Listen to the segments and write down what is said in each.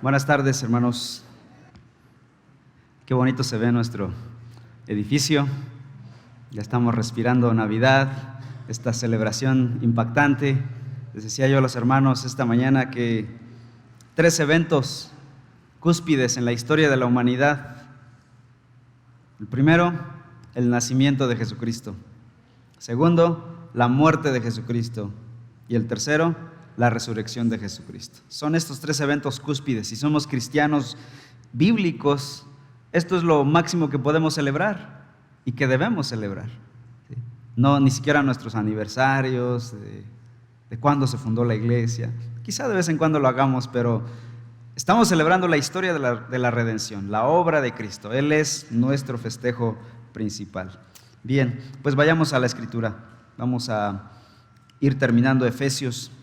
Buenas tardes, hermanos. Qué bonito se ve nuestro edificio. Ya estamos respirando Navidad, esta celebración impactante. Les decía yo a los hermanos esta mañana que 3 eventos cúspides en la historia de la humanidad. El primero, el nacimiento de Jesucristo. Segundo, la muerte de Jesucristo. Y el tercero, la resurrección de Jesucristo. Son estos 3 eventos cúspides. Si somos cristianos bíblicos, esto es lo máximo que podemos celebrar y que debemos celebrar. ¿Sí? No, ni siquiera nuestros aniversarios, de cuándo se fundó la iglesia. Quizá de vez en cuando lo hagamos, pero estamos celebrando la historia de la redención, la obra de Cristo. Él es nuestro festejo principal. Bien, pues vayamos a la Escritura. Vamos a ir terminando Efesios.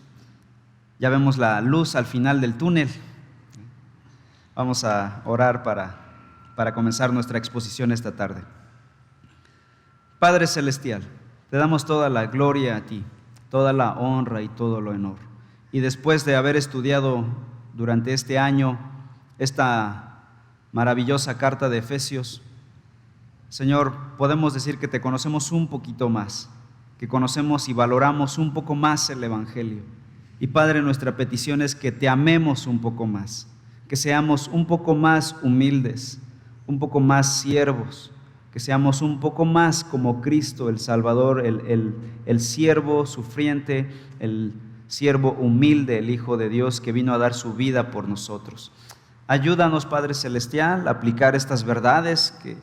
Ya vemos la luz al final del túnel. Vamos a orar para comenzar nuestra exposición esta tarde. Padre Celestial, te damos toda la gloria a ti, toda la honra y todo el honor. Y después de haber estudiado durante este año esta maravillosa carta de Efesios, Señor, podemos decir que te conocemos un poquito más, que conocemos y valoramos un poco más el Evangelio. Y Padre, nuestra petición es que te amemos un poco más, que seamos un poco más humildes, un poco más siervos, que seamos un poco más como Cristo, el Salvador, el siervo sufriente, el siervo humilde, el Hijo de Dios que vino a dar su vida por nosotros. Ayúdanos, Padre Celestial, a aplicar estas verdades que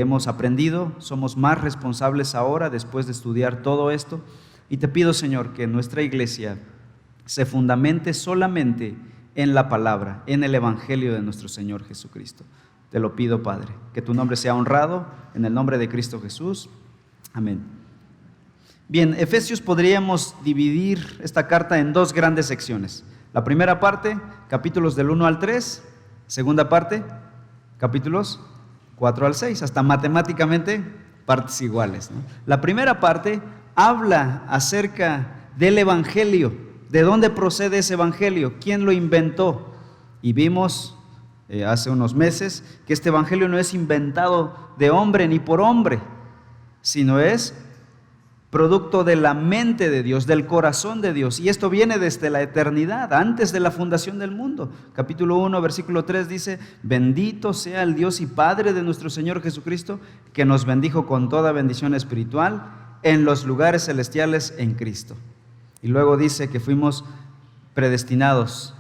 hemos aprendido. Somos más responsables ahora después de estudiar todo esto. Y te pido, Señor, que nuestra iglesia se fundamente solamente en la palabra, en el Evangelio de nuestro Señor Jesucristo. Te lo pido, Padre, que tu nombre sea honrado en el nombre de Cristo Jesús. Amén. Bien, Efesios podríamos dividir esta carta en 2 grandes secciones. La primera parte, capítulos del 1 al 3. Segunda parte, capítulos 4 al 6. Hasta matemáticamente, partes iguales, ¿no? La primera parte habla acerca del Evangelio. ¿De dónde procede ese Evangelio? ¿Quién lo inventó? Y vimos hace unos meses que este Evangelio no es inventado de hombre ni por hombre, sino es producto de la mente de Dios, del corazón de Dios. Y esto viene desde la eternidad, antes de la fundación del mundo. Capítulo 1, versículo 3 dice: bendito sea el Dios y Padre de nuestro Señor Jesucristo, que nos bendijo con toda bendición espiritual en los lugares celestiales en Cristo. Y luego dice que fuimos predestinados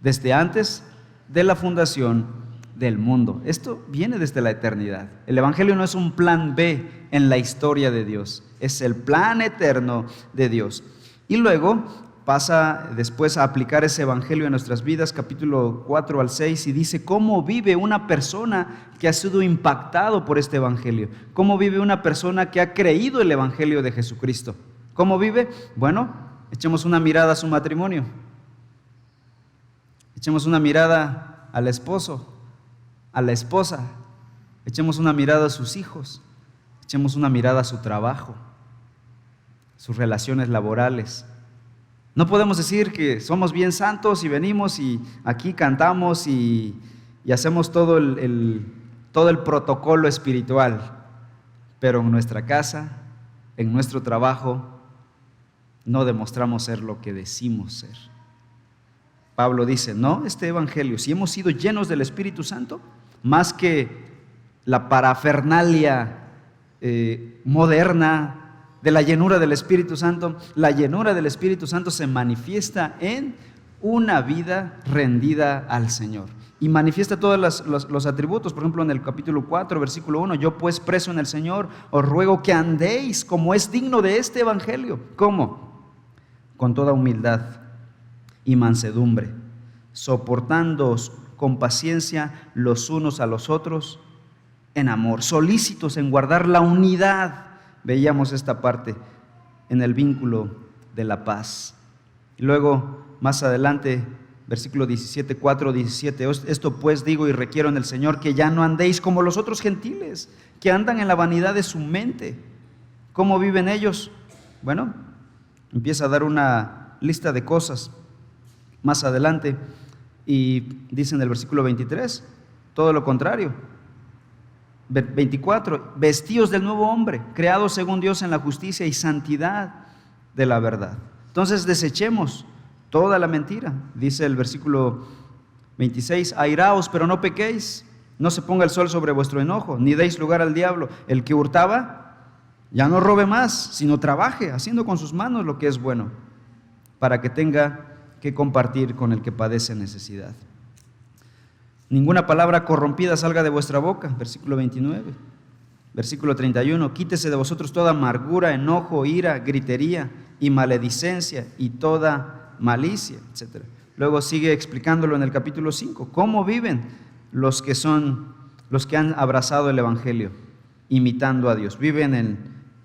desde antes de la fundación del mundo. Esto viene desde la eternidad. El Evangelio no es un plan B en la historia de Dios, es el plan eterno de Dios. Y luego pasa después a aplicar ese Evangelio en nuestras vidas, capítulo 4 al 6, y dice cómo vive una persona que ha sido impactado por este Evangelio, cómo vive una persona que ha creído el Evangelio de Jesucristo. ¿Cómo vive? Bueno, echemos una mirada a su matrimonio, echemos una mirada al esposo, a la esposa, echemos una mirada a sus hijos, echemos una mirada a su trabajo, sus relaciones laborales. No podemos decir que somos bien santos y venimos y aquí cantamos y hacemos todo el protocolo espiritual, pero en nuestra casa, en nuestro trabajo, no demostramos ser lo que decimos ser. Pablo dice, no, este Evangelio, si hemos sido llenos del Espíritu Santo, más que la parafernalia moderna de la llenura del Espíritu Santo, la llenura del Espíritu Santo se manifiesta en una vida rendida al Señor. Y manifiesta todos los atributos. Por ejemplo, en el capítulo 4, versículo 1, yo pues preso en el Señor, os ruego que andéis como es digno de este Evangelio. ¿Cómo? Con toda humildad y mansedumbre, soportándoos con paciencia los unos a los otros en amor, solícitos en guardar la unidad. Veíamos esta parte en el vínculo de la paz. Y luego, más adelante, versículo 17, 4, 17, esto pues digo y requiero en el Señor, que ya no andéis como los otros gentiles, que andan en la vanidad de su mente. ¿Cómo viven ellos? Bueno, empieza a dar una lista de cosas. Más adelante, Y dice en el versículo 23, todo lo contrario. 24, vestíos del nuevo hombre, creados según Dios en la justicia y santidad de la verdad. Entonces desechemos toda la mentira. Dice el versículo 26, airaos, pero no pequéis, no se ponga el sol sobre vuestro enojo, ni deis lugar al diablo. El que hurtaba, ya no robe más, sino trabaje, haciendo con sus manos lo que es bueno, para que tenga que compartir con el que padece necesidad. Ninguna palabra corrompida salga de vuestra boca, versículo 29. Versículo 31, quítese de vosotros toda amargura, enojo, ira, gritería y maledicencia y toda malicia, etc. Luego sigue explicándolo en el capítulo 5, cómo viven los que han abrazado el evangelio, imitando a Dios. Viven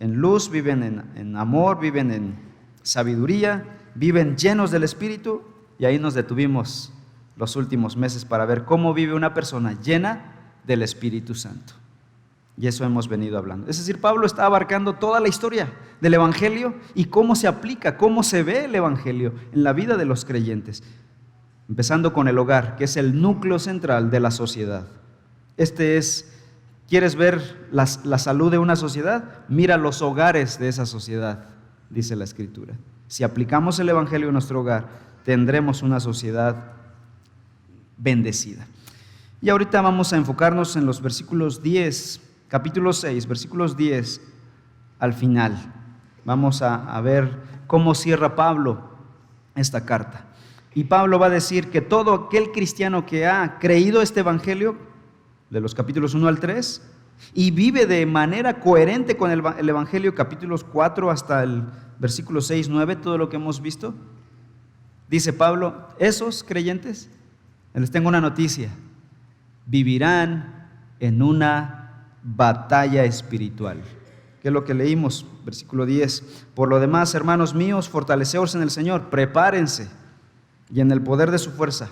en luz, viven en amor, viven en sabiduría, viven llenos del Espíritu, y ahí nos detuvimos los últimos meses para ver cómo vive una persona llena del Espíritu Santo. Y eso hemos venido hablando. Es decir, Pablo está abarcando toda la historia del Evangelio y cómo se aplica, cómo se ve el Evangelio en la vida de los creyentes. Empezando con el hogar, que es el núcleo central de la sociedad. ¿Quieres ver la salud de una sociedad? Mira los hogares de esa sociedad, dice la Escritura. Si aplicamos el Evangelio en nuestro hogar, tendremos una sociedad bendecida. Y ahorita vamos a enfocarnos en los versículos 10, capítulo 6, versículos 10 al final. Vamos a ver cómo cierra Pablo esta carta. Y Pablo va a decir que todo aquel cristiano que ha creído este evangelio, de los capítulos 1 al 3, y vive de manera coherente con el evangelio, capítulos 4 hasta el versículo 6, 9, todo lo que hemos visto, dice Pablo, esos creyentes, les tengo una noticia, vivirán en una batalla espiritual. ¿Qué es lo que leímos? Versículo 10. Por lo demás, hermanos míos, fortaleceos en el Señor, prepárense, y en el poder de su fuerza,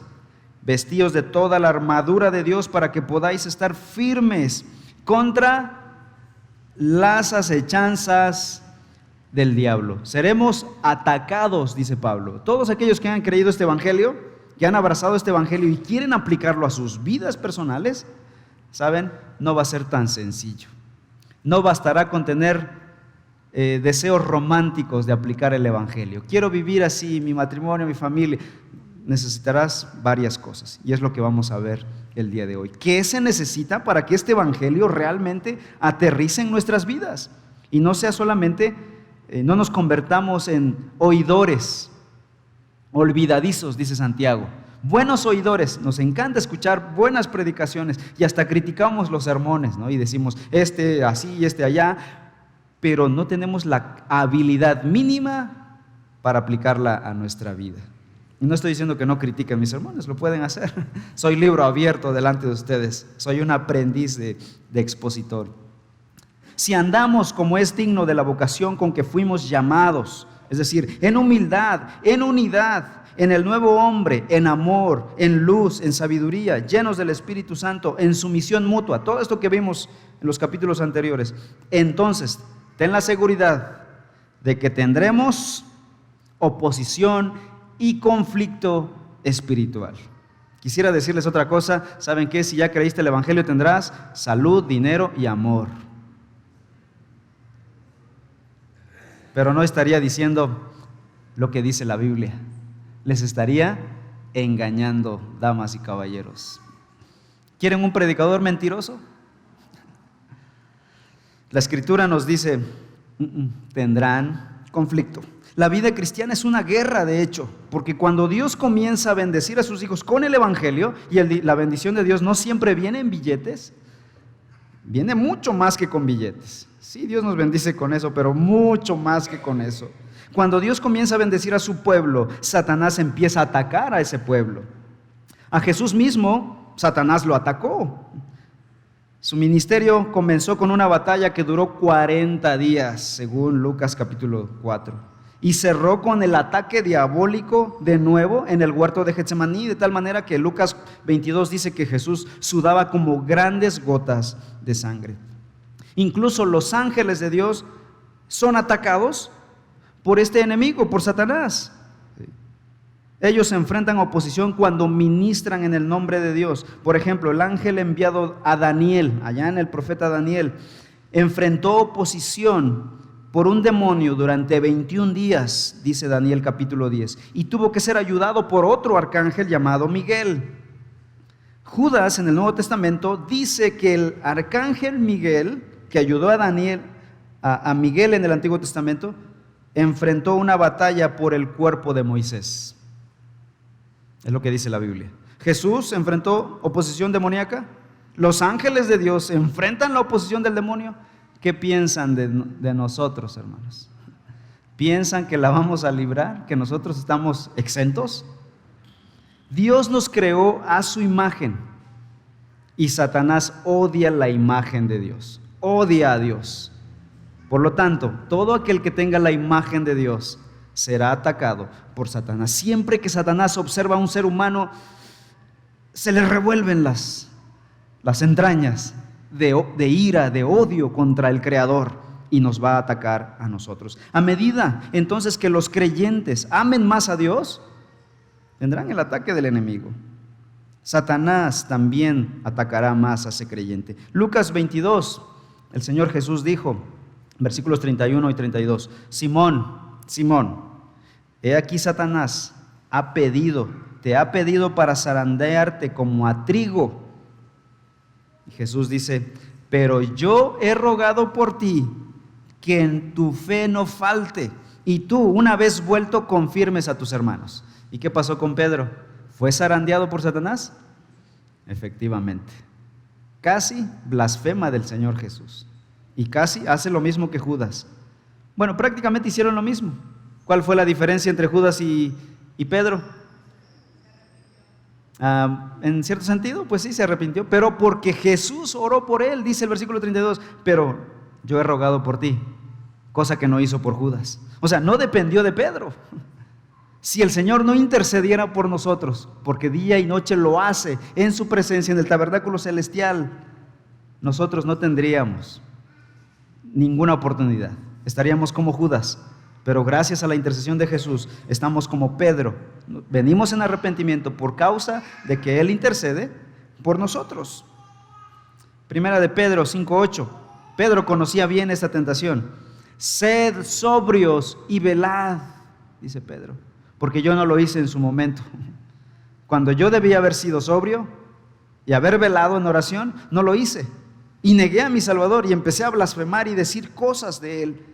vestíos de toda la armadura de Dios para que podáis estar firmes contra las acechanzas del diablo. Seremos atacados, dice Pablo. Todos aquellos que han creído este evangelio, que han abrazado este evangelio y quieren aplicarlo a sus vidas personales, ¿saben? No va a ser tan sencillo. No bastará con tener deseos románticos de aplicar el evangelio. Quiero vivir así, mi matrimonio, mi familia. Necesitarás varias cosas, y es lo que vamos a ver el día de hoy. ¿Qué se necesita para que este evangelio realmente aterrice en nuestras vidas? Y no sea solamente, no nos convertamos en oidores olvidadizos, dice Santiago. Buenos oidores, nos encanta escuchar buenas predicaciones y hasta criticamos los sermones, ¿no? Y decimos, este así y este allá, pero no tenemos la habilidad mínima para aplicarla a nuestra vida. Y no estoy diciendo que no critiquen mis sermones, lo pueden hacer. Soy libro abierto delante de ustedes, soy un aprendiz de expositor. Si andamos como es digno de la vocación con que fuimos llamados, es decir, en humildad, en unidad, en el nuevo hombre, en amor, en luz, en sabiduría, llenos del Espíritu Santo, en sumisión mutua, todo esto que vimos en los capítulos anteriores, entonces ten la seguridad de que tendremos oposición y conflicto espiritual. Quisiera decirles otra cosa, ¿saben qué? Si ya creíste el evangelio tendrás salud, dinero y amor. Pero no estaría diciendo lo que dice la Biblia, les estaría engañando, damas y caballeros. ¿Quieren un predicador mentiroso? La Escritura nos dice, tendrán conflicto. La vida cristiana es una guerra, de hecho, porque cuando Dios comienza a bendecir a sus hijos con el evangelio, y la bendición de Dios no siempre viene en billetes, viene mucho más que con billetes. Sí, Dios nos bendice con eso, pero mucho más que con eso. Cuando Dios comienza a bendecir a su pueblo, Satanás empieza a atacar a ese pueblo. A Jesús mismo, Satanás lo atacó. Su ministerio comenzó con una batalla que duró 40 días, según Lucas capítulo 4. Y cerró con el ataque diabólico de nuevo en el huerto de Getsemaní, de tal manera que Lucas 22 dice que Jesús sudaba como grandes gotas de sangre. Incluso los ángeles de Dios son atacados por este enemigo, por Satanás. Ellos se enfrentan a oposición cuando ministran en el nombre de Dios. Por ejemplo, el ángel enviado a Daniel, allá en el profeta Daniel, enfrentó oposición por un demonio durante 21 días, dice Daniel capítulo 10, y tuvo que ser ayudado por otro arcángel llamado Miguel. Judas en el Nuevo Testamento dice que el arcángel Miguel, que ayudó a Daniel, a Miguel en el Antiguo Testamento, enfrentó una batalla por el cuerpo de Moisés. Es lo que dice la Biblia. Jesús enfrentó oposición demoníaca. Los ángeles de Dios enfrentan la oposición del demonio. ¿Qué piensan de nosotros, hermanos? ¿Piensan que la vamos a librar? ¿Que nosotros estamos exentos? Dios nos creó a su imagen y Satanás odia la imagen de Dios. Odia a Dios. Por lo tanto, todo aquel que tenga la imagen de Dios será atacado por Satanás. Siempre que Satanás observa a un ser humano, se le revuelven las entrañas de ira, de odio contra el Creador, y nos va a atacar a nosotros. A medida entonces que los creyentes amen más a Dios, tendrán el ataque del enemigo. Satanás también atacará más a ese creyente. Lucas 22, el Señor Jesús dijo, versículos 31 y 32, Simón, Simón, he aquí Satanás te ha pedido para zarandearte como a trigo. Y Jesús dice, pero yo he rogado por ti que en tu fe no falte, y tú, una vez vuelto, confirmes a tus hermanos. ¿Y qué pasó con Pedro? ¿Fue zarandeado por Satanás? Efectivamente. Casi blasfema del Señor Jesús. Y casi hace lo mismo que Judas. Bueno, prácticamente hicieron lo mismo. ¿Cuál fue la diferencia entre Judas y Pedro? En cierto sentido, pues sí, se arrepintió, pero porque Jesús oró por él, dice el versículo 32, pero yo he rogado por ti, cosa que no hizo por Judas. O sea, no dependió de Pedro. Si el Señor no intercediera por nosotros, porque día y noche lo hace en su presencia en el tabernáculo celestial, nosotros no tendríamos ninguna oportunidad. Estaríamos como Judas, pero gracias a la intercesión de Jesús estamos como Pedro. Venimos en arrepentimiento por causa de que Él intercede por nosotros. Primera de Pedro 5:8. Pedro conocía bien esta tentación. Sed sobrios y velad, dice Pedro, porque yo no lo hice en su momento. Cuando yo debía haber sido sobrio y haber velado en oración, no lo hice. Y negué a mi Salvador y empecé a blasfemar y decir cosas de Él.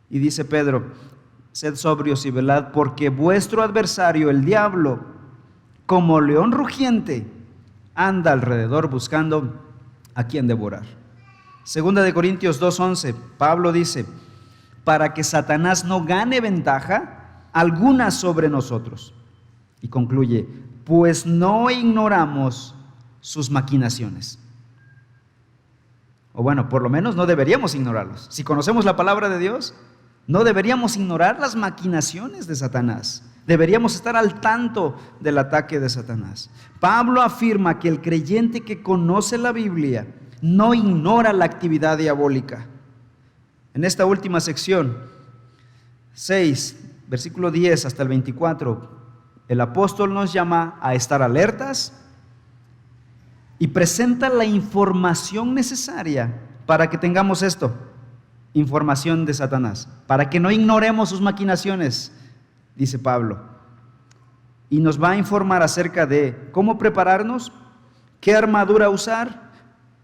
Y dice Pedro, sed sobrios y velad, porque vuestro adversario, el diablo, como león rugiente, anda alrededor buscando a quien devorar. Segunda de Corintios 2:11, Pablo dice, para que Satanás no gane ventaja alguna sobre nosotros. Y concluye, pues no ignoramos sus maquinaciones. O bueno, por lo menos no deberíamos ignorarlos. Si conocemos la palabra de Dios, no deberíamos ignorar las maquinaciones de Satanás. Deberíamos estar al tanto del ataque de Satanás. Pablo afirma que el creyente que conoce la Biblia no ignora la actividad diabólica. En esta última sección, 6, versículo 10 hasta el 24, el apóstol nos llama a estar alertas y presenta la información necesaria para que tengamos esto, información de Satanás, para que no ignoremos sus maquinaciones, dice Pablo. Y nos va a informar acerca de cómo prepararnos, qué armadura usar,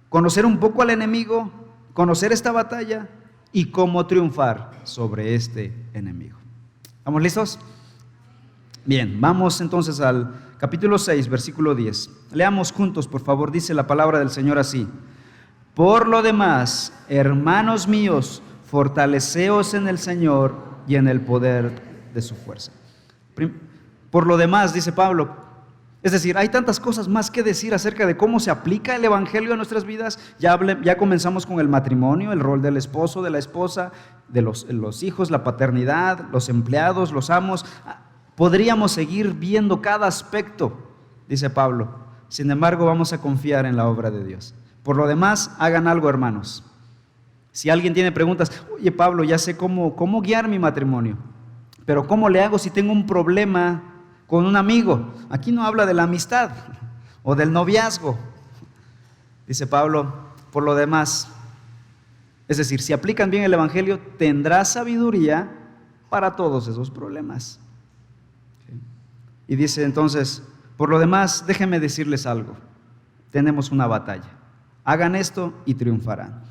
conocer un poco al enemigo, conocer esta batalla y cómo triunfar sobre este enemigo. ¿Estamos listos? Bien, vamos entonces al capítulo 6, versículo 10. Leamos juntos, por favor, dice la palabra del Señor así. Por lo demás, hermanos míos, fortaleceos en el Señor y en el poder de su fuerza. Por lo demás, dice Pablo, es decir, hay tantas cosas más que decir acerca de cómo se aplica el Evangelio a nuestras vidas. Ya comenzamos con el matrimonio, el rol del esposo, de la esposa, de los hijos, la paternidad, los empleados, los amos. Podríamos seguir viendo cada aspecto, dice Pablo. Sin embargo, vamos a confiar en la obra de Dios. Por lo demás, hagan algo, hermanos. Si alguien tiene preguntas, oye Pablo, ya sé cómo guiar mi matrimonio, pero ¿cómo le hago si tengo un problema con un amigo. Aquí no habla de la amistad o del noviazgo. Dice Pablo, por lo demás, es decir, si aplican bien el evangelio, tendrás sabiduría para todos esos problemas. Y dice entonces, por lo demás, déjenme decirles algo. Tenemos una batalla. Hagan esto y triunfarán.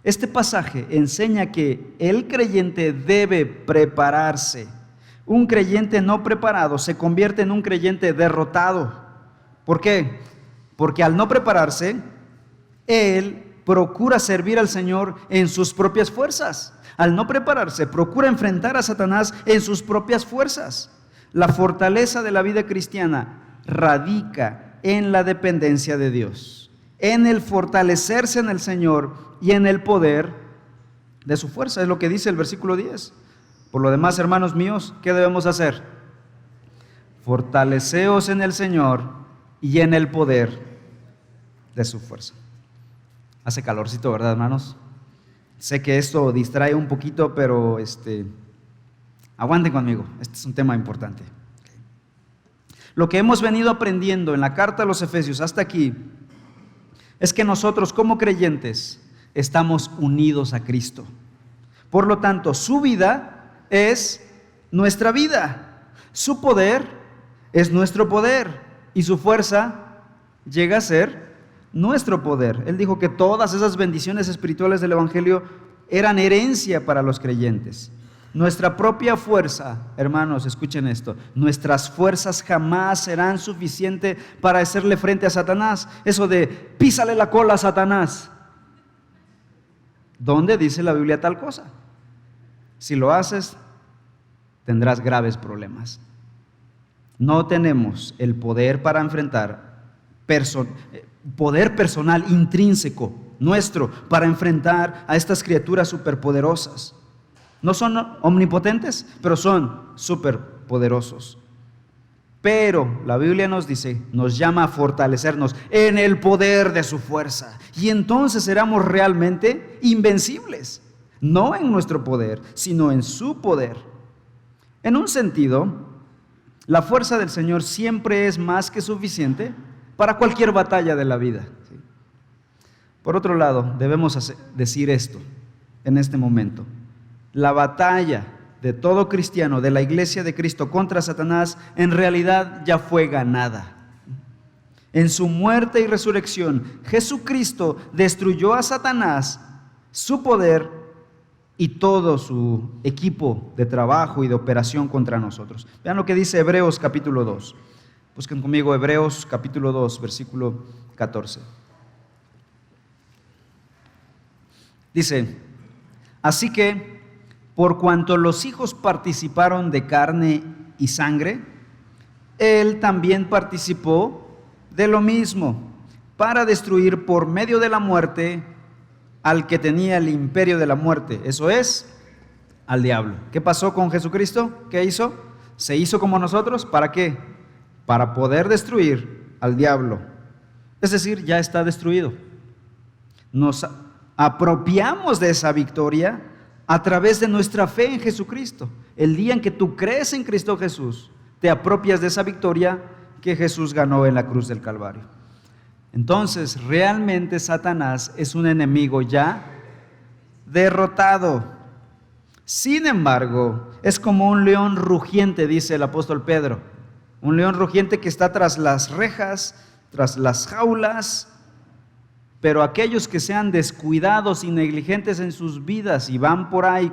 Este pasaje enseña que el creyente debe prepararse. Un creyente no preparado se convierte en un creyente derrotado. ¿Por qué? Porque al no prepararse, él procura servir al Señor en sus propias fuerzas. Al no prepararse, procura enfrentar a Satanás en sus propias fuerzas. La fortaleza de la vida cristiana radica en la dependencia de Dios, en el fortalecerse en el Señor y en el poder de su fuerza. Es lo que dice el versículo 10. Por lo demás, hermanos míos, ¿qué debemos hacer? Fortaleceos en el Señor y en el poder de su fuerza. Hace calorcito, ¿verdad, hermanos? Sé que esto distrae un poquito, pero aguanten conmigo. Este es un tema importante. Lo que hemos venido aprendiendo en la carta a los Efesios hasta aquí es que nosotros como creyentes estamos unidos a Cristo. Por lo tanto, su vida es nuestra vida, su poder es nuestro poder y su fuerza llega a ser nuestro poder. Él dijo que todas esas bendiciones espirituales del evangelio eran herencia para los creyentes. Nuestra propia fuerza, hermanos, escuchen esto, nuestras fuerzas jamás serán suficientes para hacerle frente a Satanás. Eso de písale la cola a Satanás. ¿Dónde dice la Biblia tal cosa? Si lo haces, tendrás graves problemas. No tenemos el poder para enfrentar poder personal intrínseco nuestro para enfrentar a estas criaturas superpoderosas. No son omnipotentes, pero son superpoderosos. Pero la Biblia nos dice, nos llama a fortalecernos en el poder de su fuerza. Y entonces seremos realmente invencibles. No en nuestro poder, sino en su poder. En un sentido, la fuerza del Señor siempre es más que suficiente para cualquier batalla de la vida. Por otro lado, debemos decir esto en este momento. La batalla de todo cristiano, de la iglesia de Cristo contra Satanás, en realidad ya fue ganada. En su muerte y resurrección, Jesucristo destruyó a Satanás, su poder y todo su equipo de trabajo y de operación contra nosotros. Vean lo que dice Hebreos capítulo 2. Busquen conmigo Hebreos capítulo 2, versículo 14. Dice, así que, por cuanto los hijos participaron de carne y sangre, Él también participó de lo mismo, para destruir por medio de la muerte al que tenía el imperio de la muerte, eso es, al diablo. ¿Qué pasó con Jesucristo? ¿Qué hizo? Se hizo como nosotros, ¿para qué? Para poder destruir al diablo. Es decir, ya está destruido. Nos apropiamos de esa victoria a través de nuestra fe en Jesucristo. El día en que tú crees en Cristo Jesús, te apropias de esa victoria que Jesús ganó en la cruz del Calvario. Entonces, realmente Satanás es un enemigo ya derrotado. Sin embargo, es como un león rugiente, dice el apóstol Pedro. Un león rugiente que está tras las rejas, tras las jaulas. Pero aquellos que sean descuidados y negligentes en sus vidas y van por ahí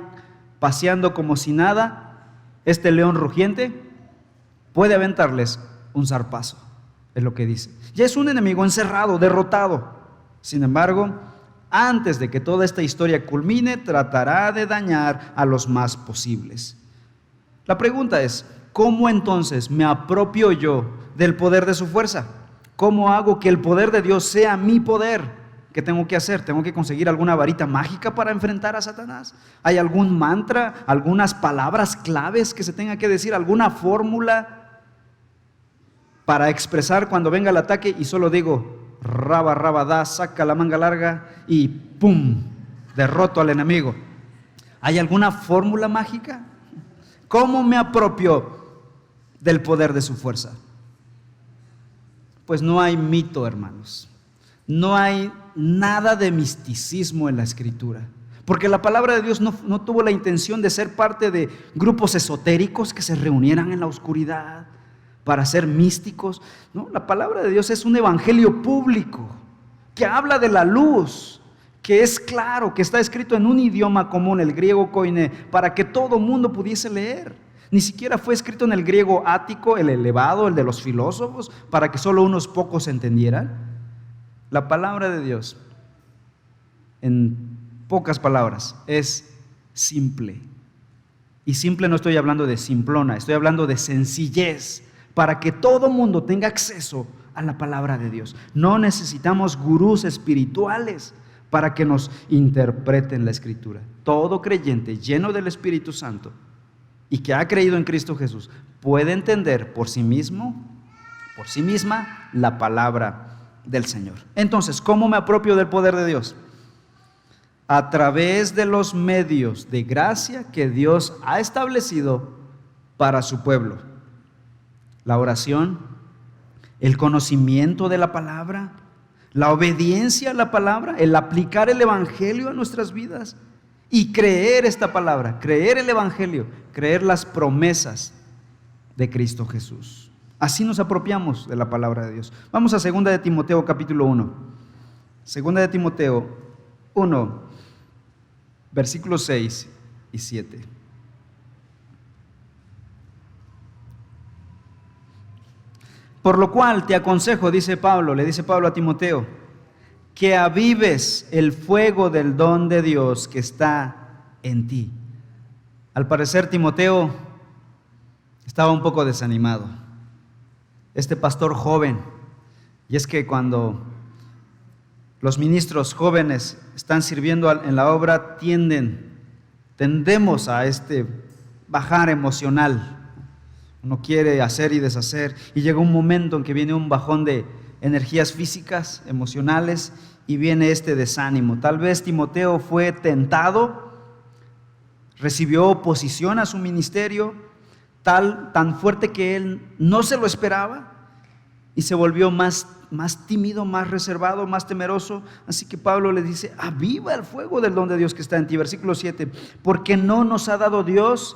paseando como si nada, este león rugiente puede aventarles un zarpazo, es lo que dice. Ya es un enemigo encerrado, derrotado. Sin embargo, antes de que toda esta historia culmine, tratará de dañar a los más posibles. La pregunta es, ¿cómo entonces me apropio yo del poder de su fuerza? ¿Cómo hago que el poder de Dios sea mi poder? ¿Qué tengo que hacer? ¿Tengo que conseguir alguna varita mágica para enfrentar a Satanás? ¿Hay algún mantra, algunas palabras claves que se tenga que decir, alguna fórmula para expresar cuando venga el ataque y solo digo, raba, raba, da, saca la manga larga y ¡pum! Derroto al enemigo? ¿Hay alguna fórmula mágica? ¿Cómo me apropio del poder de su fuerza? Pues no hay mito, hermanos. No hay nada de misticismo en la Escritura. Porque la palabra de Dios no tuvo la intención de ser parte de grupos esotéricos que se reunieran en la oscuridad para ser místicos. No, la palabra de Dios es un evangelio público que habla de la luz, que es claro, que está escrito en un idioma común, el griego koiné, para que todo mundo pudiese leer. Ni siquiera fue escrito en el griego ático, el elevado, el de los filósofos, para que solo unos pocos entendieran. La palabra de Dios, en pocas palabras, es simple. Y simple no estoy hablando de simplona, estoy hablando de sencillez, para que todo mundo tenga acceso a la palabra de Dios. No necesitamos gurús espirituales para que nos interpreten la Escritura. Todo creyente lleno del Espíritu Santo y que ha creído en Cristo Jesús puede entender por sí mismo, por sí misma, la palabra del Señor. Entonces, ¿cómo me apropio del poder de Dios? A través de los medios de gracia que Dios ha establecido para su pueblo. La oración, el conocimiento de la palabra, la obediencia a la palabra, el aplicar el evangelio a nuestras vidas y creer esta palabra, creer el evangelio, creer las promesas de Cristo Jesús. Así nos apropiamos de la palabra de Dios. Vamos a 2 de Timoteo capítulo 1. 2 de Timoteo 1, versículos 6 y 7. Por lo cual te aconsejo, le dice Pablo a Timoteo, que avives el fuego del don de Dios que está en ti. Al parecer Timoteo estaba un poco desanimado. Este pastor joven, y es que cuando los ministros jóvenes están sirviendo en la obra, tendemos a bajar emocional. Uno quiere hacer y deshacer, y llega un momento en que viene un bajón de energías físicas, emocionales, y viene este desánimo. Tal vez Timoteo fue tentado, recibió oposición a su ministerio, tan fuerte que él no se lo esperaba, y se volvió más tímido, más reservado, más temeroso. Así que Pablo le dice: aviva el fuego del don de Dios que está en ti. Versículo 7, porque no nos ha dado Dios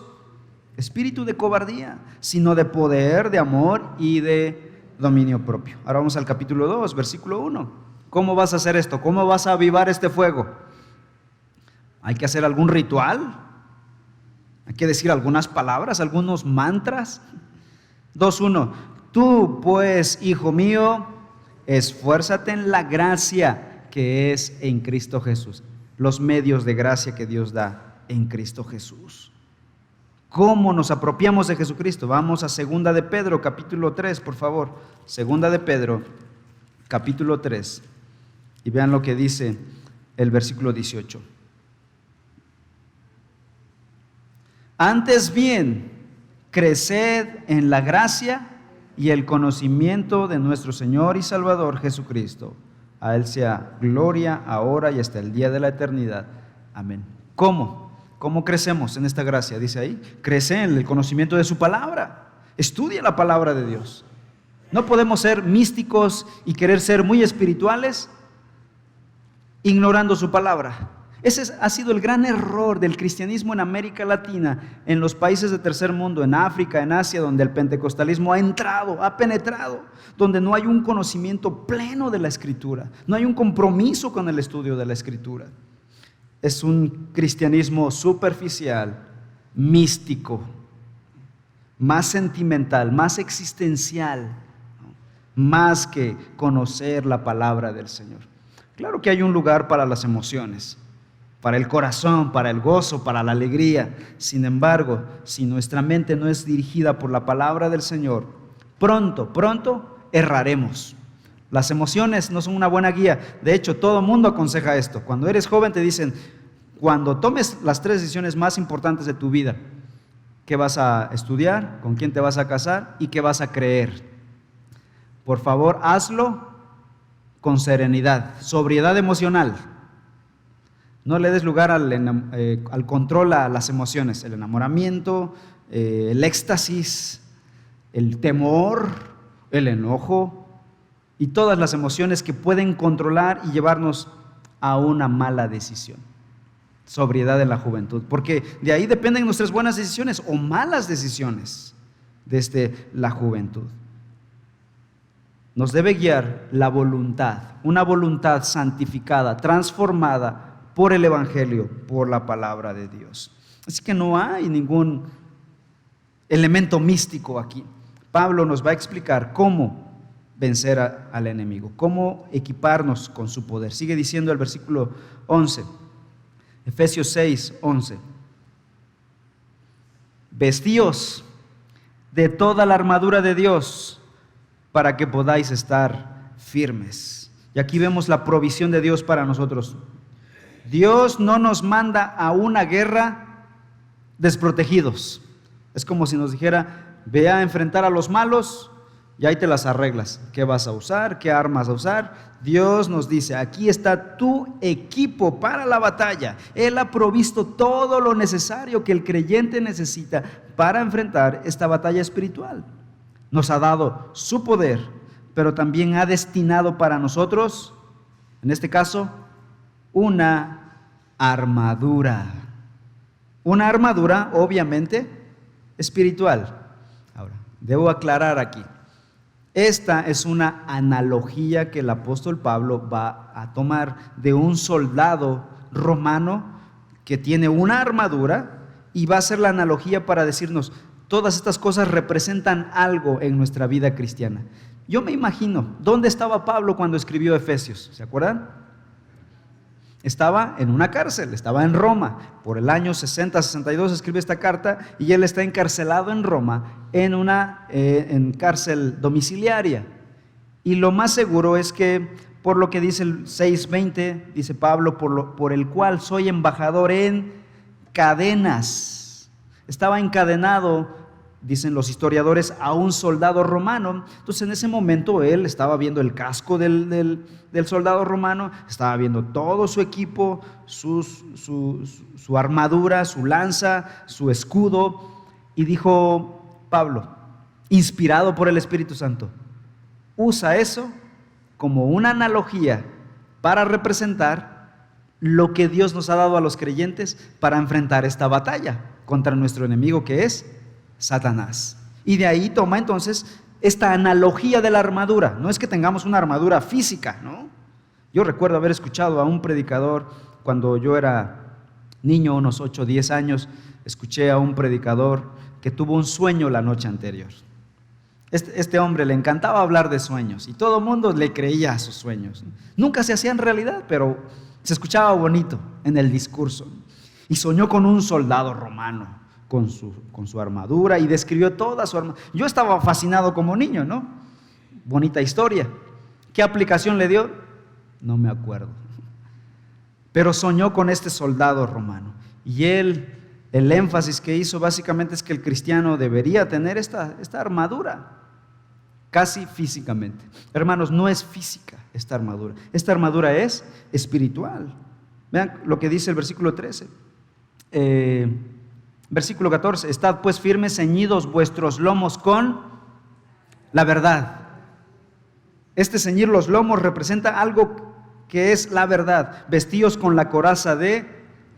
espíritu de cobardía, sino de poder, de amor y de dominio propio. Ahora vamos al capítulo 2, versículo 1. ¿Cómo vas a hacer esto? ¿Cómo vas a avivar este fuego? ¿Hay que hacer algún ritual? ¿Hay que decir algunas palabras, algunos mantras? 2:1. Tú pues, hijo mío, esfuérzate en la gracia que es en Cristo Jesús. Los medios de gracia que Dios da en Cristo Jesús. ¿Cómo nos apropiamos de Jesucristo? Vamos a 2 de Pedro, capítulo 3, por favor. 2 de Pedro, capítulo 3. Y vean lo que dice el versículo 18. Antes bien, creced en la gracia y el conocimiento de nuestro Señor y Salvador Jesucristo. A Él sea gloria ahora y hasta el día de la eternidad. Amén. ¿Cómo? ¿Cómo crecemos en esta gracia? Dice ahí, crece en el conocimiento de su palabra. Estudia la palabra de Dios. No podemos ser místicos y querer ser muy espirituales ignorando su palabra. Ese ha sido el gran error del cristianismo en América Latina, en los países de tercer mundo, en África, en Asia, donde el pentecostalismo ha entrado, ha penetrado, donde no hay un conocimiento pleno de la Escritura, no hay un compromiso con el estudio de la Escritura. Es un cristianismo superficial, místico, más sentimental, más existencial, más que conocer la palabra del Señor. Claro que hay un lugar para las emociones, para el corazón, para el gozo, para la alegría. Sin embargo, si nuestra mente no es dirigida por la palabra del Señor, pronto erraremos. Las emociones no son una buena guía. De hecho, todo mundo aconseja esto. Cuando eres joven te dicen, cuando tomes las 3 decisiones más importantes de tu vida, ¿qué vas a estudiar? ¿Con quién te vas a casar? ¿Y qué vas a creer? Por favor, hazlo con serenidad, sobriedad emocional. No le des lugar al control a las emociones, el enamoramiento, el éxtasis, el temor, el enojo y todas las emociones que pueden controlar y llevarnos a una mala decisión. Sobriedad en la juventud, porque de ahí dependen nuestras buenas decisiones o malas decisiones desde la juventud. Nos debe guiar la voluntad, una voluntad santificada, transformada por el Evangelio, por la palabra de Dios. Así que no hay ningún elemento místico aquí. Pablo nos va a explicar cómo vencer al enemigo, cómo equiparnos con su poder. Sigue diciendo el versículo 11, Efesios 6, 11. Vestíos de toda la armadura de Dios para que podáis estar firmes. Y aquí vemos la provisión de Dios para nosotros. Dios no nos manda a una guerra desprotegidos. Es como si nos dijera, ve a enfrentar a los malos y ahí te las arreglas. ¿Qué vas a usar? ¿Qué armas a usar? Dios nos dice, aquí está tu equipo para la batalla. Él ha provisto todo lo necesario que el creyente necesita para enfrentar esta batalla espiritual. Nos ha dado su poder, pero también ha destinado para nosotros, en este caso, una armadura. Una armadura, obviamente, espiritual. Ahora, debo aclarar aquí. Esta es una analogía que el apóstol Pablo va a tomar de un soldado romano que tiene una armadura y va a hacer la analogía para decirnos, todas estas cosas representan algo en nuestra vida cristiana. Yo me imagino, ¿dónde estaba Pablo cuando escribió Efesios? ¿Se acuerdan? Estaba en una cárcel, estaba en Roma. Por el año 60-62 escribe esta carta y él está encarcelado en Roma en una cárcel domiciliaria. Y lo más seguro es que, por lo que dice el 6:20, dice Pablo, por el cual soy embajador en cadenas. Estaba encadenado, dicen los historiadores, a un soldado romano. Entonces en ese momento él estaba viendo el casco del soldado romano, estaba viendo todo su equipo, su armadura, su lanza, su escudo, y dijo Pablo, inspirado por el Espíritu Santo, usa eso como una analogía para representar lo que Dios nos ha dado a los creyentes para enfrentar esta batalla contra nuestro enemigo, que es Satanás. Y de ahí toma entonces esta analogía de la armadura. No es que tengamos una armadura física, ¿no? Yo recuerdo haber escuchado a un predicador cuando yo era niño, unos 8 o 10 años, escuché a un predicador que tuvo un sueño la noche anterior. Este hombre le encantaba hablar de sueños y todo el mundo le creía a sus sueños. Nunca se hacían realidad, pero se escuchaba bonito en el discurso. Y soñó con un soldado romano con su armadura y describió toda su armadura. Yo estaba fascinado como niño, ¿no? Bonita historia. ¿Qué aplicación le dio? No me acuerdo. Pero soñó con este soldado romano. Y el énfasis que hizo básicamente es que el cristiano debería tener esta armadura, casi físicamente. Hermanos, no es física esta armadura. Esta armadura es espiritual. Vean lo que dice el versículo 13. Versículo 14, estad pues firmes, ceñidos vuestros lomos con la verdad. Este ceñir los lomos representa algo que es la verdad. Vestíos con la coraza de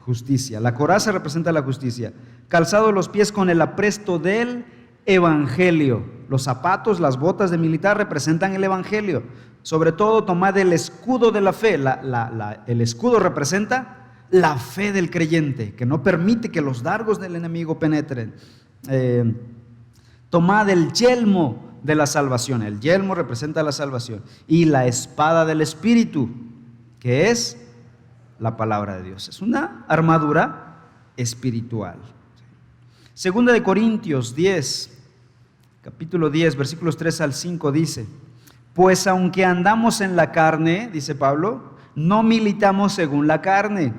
justicia. La coraza representa la justicia. Calzados los pies con el apresto del evangelio. Los zapatos, las botas de militar representan el evangelio. Sobre todo tomad el escudo de la fe. El escudo representa la fe del creyente, que no permite que los dardos del enemigo penetren. Tomad el yelmo de la salvación. El yelmo representa la salvación. Y la espada del Espíritu, que es la palabra de Dios. Es una armadura espiritual. Segunda de Corintios 10, capítulo 10, versículos 3 al 5 dice, pues aunque andamos en la carne, dice Pablo, no militamos según la carne,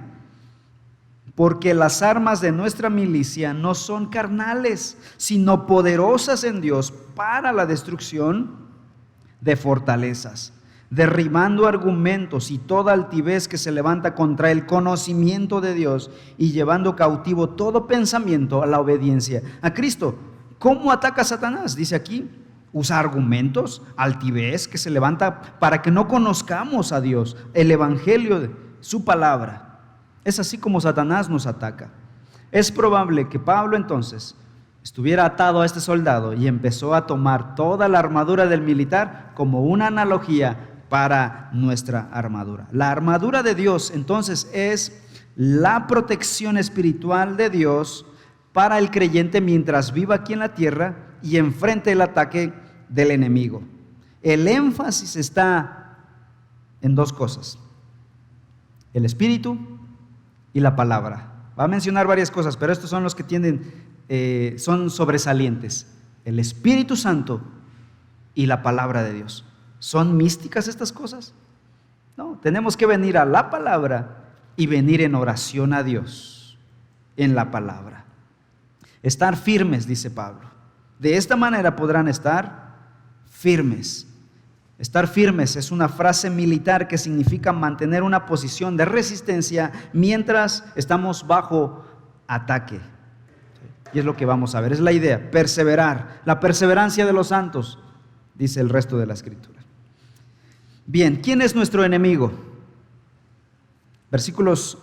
porque las armas de nuestra milicia no son carnales, sino poderosas en Dios para la destrucción de fortalezas, derribando argumentos y toda altivez que se levanta contra el conocimiento de Dios y llevando cautivo todo pensamiento a la obediencia a Cristo. ¿Cómo ataca Satanás? Dice aquí, usa argumentos, altivez que se levanta para que no conozcamos a Dios, el evangelio de su palabra. Es así como Satanás nos ataca. Es probable que Pablo entonces estuviera atado a este soldado y empezó a tomar toda la armadura del militar como una analogía para nuestra armadura. La armadura de Dios entonces es la protección espiritual de Dios para el creyente mientras viva aquí en la tierra y enfrente el ataque del enemigo. El énfasis está en dos cosas: el espíritu y la palabra. Va a mencionar varias cosas, pero estos son los que son sobresalientes: el Espíritu Santo y la palabra de Dios. ¿Son místicas estas cosas? No, tenemos que venir a la palabra y venir en oración a Dios en la palabra. Estar firmes, dice Pablo. De esta manera podrán estar firmes. Estar firmes es una frase militar que significa mantener una posición de resistencia mientras estamos bajo ataque. Y es lo que vamos a ver, es la idea, perseverar, la perseverancia de los santos, dice el resto de la escritura. Bien, ¿quién es nuestro enemigo? Versículos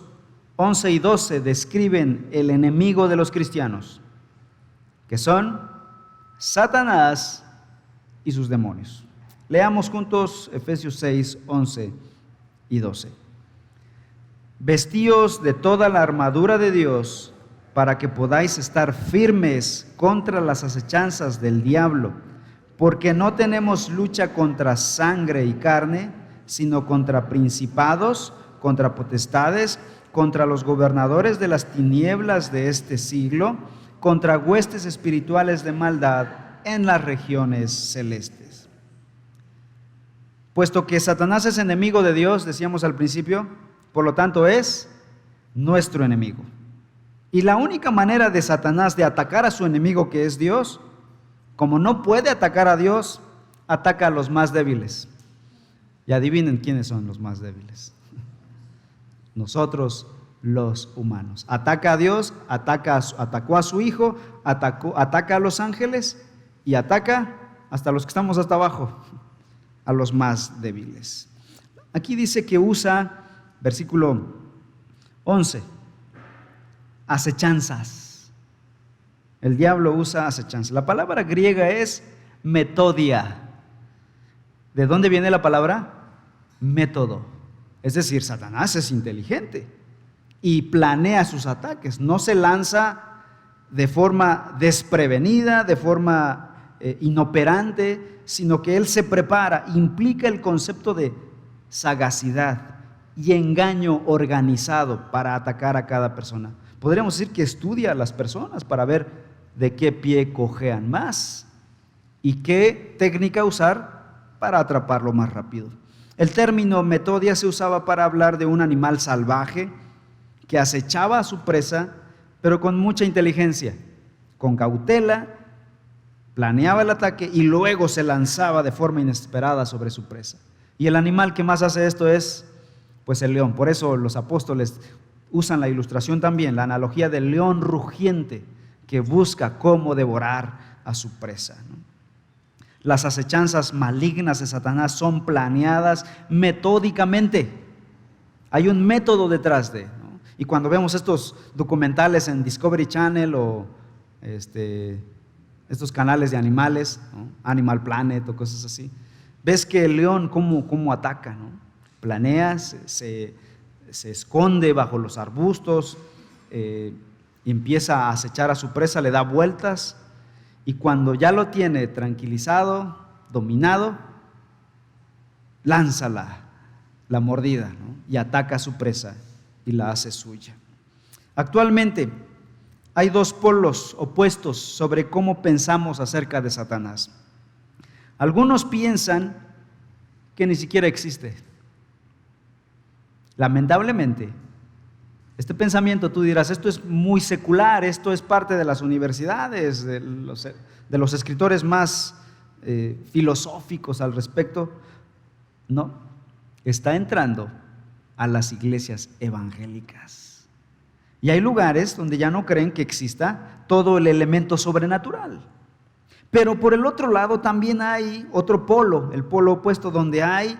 11 y 12 describen el enemigo de los cristianos, que son Satanás y sus demonios. Leamos juntos Efesios 6, 11 y 12. Vestíos de toda la armadura de Dios para que podáis estar firmes contra las acechanzas del diablo, porque no tenemos lucha contra sangre y carne, sino contra principados, contra potestades, contra los gobernadores de las tinieblas de este siglo, contra huestes espirituales de maldad en las regiones celestes. Puesto que Satanás es enemigo de Dios, decíamos al principio, por lo tanto es nuestro enemigo. Y la única manera de Satanás de atacar a su enemigo, que es Dios, como no puede atacar a Dios, ataca a los más débiles. Y adivinen quiénes son los más débiles. Nosotros, los humanos. Ataca a Dios, atacó a su Hijo, ataca a los ángeles y ataca hasta los que estamos hasta abajo, a los más débiles. Aquí dice que usa, versículo 11, acechanzas. El diablo usa acechanzas. La palabra griega es metodia. ¿De dónde viene la palabra? Método. Es decir, Satanás es inteligente y planea sus ataques. No se lanza de forma desprevenida, de forma inoperante, sino que él se prepara. Implica el concepto de sagacidad y engaño organizado para atacar a cada persona. Podríamos decir que estudia a las personas para ver de qué pie cojean más y qué técnica usar para atraparlo más rápido. El término metodia se usaba para hablar de un animal salvaje que acechaba a su presa, pero con mucha inteligencia, con cautela, planeaba el ataque y luego se lanzaba de forma inesperada sobre su presa. Y el animal que más hace esto es, pues, el león. Por eso los apóstoles usan la ilustración también, la analogía del león rugiente que busca cómo devorar a su presa, ¿no? Las acechanzas malignas de Satanás son planeadas metódicamente. Hay un método detrás de, ¿no? Y cuando vemos estos documentales en Discovery Channel o estos canales de animales, ¿no? Animal Planet o cosas así, ves que el león cómo ataca, ¿no? Planea, se esconde bajo los arbustos, empieza a acechar a su presa, le da vueltas, y cuando ya lo tiene tranquilizado, dominado, lanza la mordida, ¿no? Y ataca a su presa y la hace suya. Actualmente hay dos polos opuestos sobre cómo pensamos acerca de Satanás. Algunos piensan que ni siquiera existe. Lamentablemente, este pensamiento, tú dirás, esto es muy secular, esto es parte de las universidades, de los escritores más filosóficos al respecto. No, está entrando a las iglesias evangélicas. Y hay lugares donde ya no creen que exista todo el elemento sobrenatural. Pero por el otro lado también hay otro polo, el polo opuesto, donde hay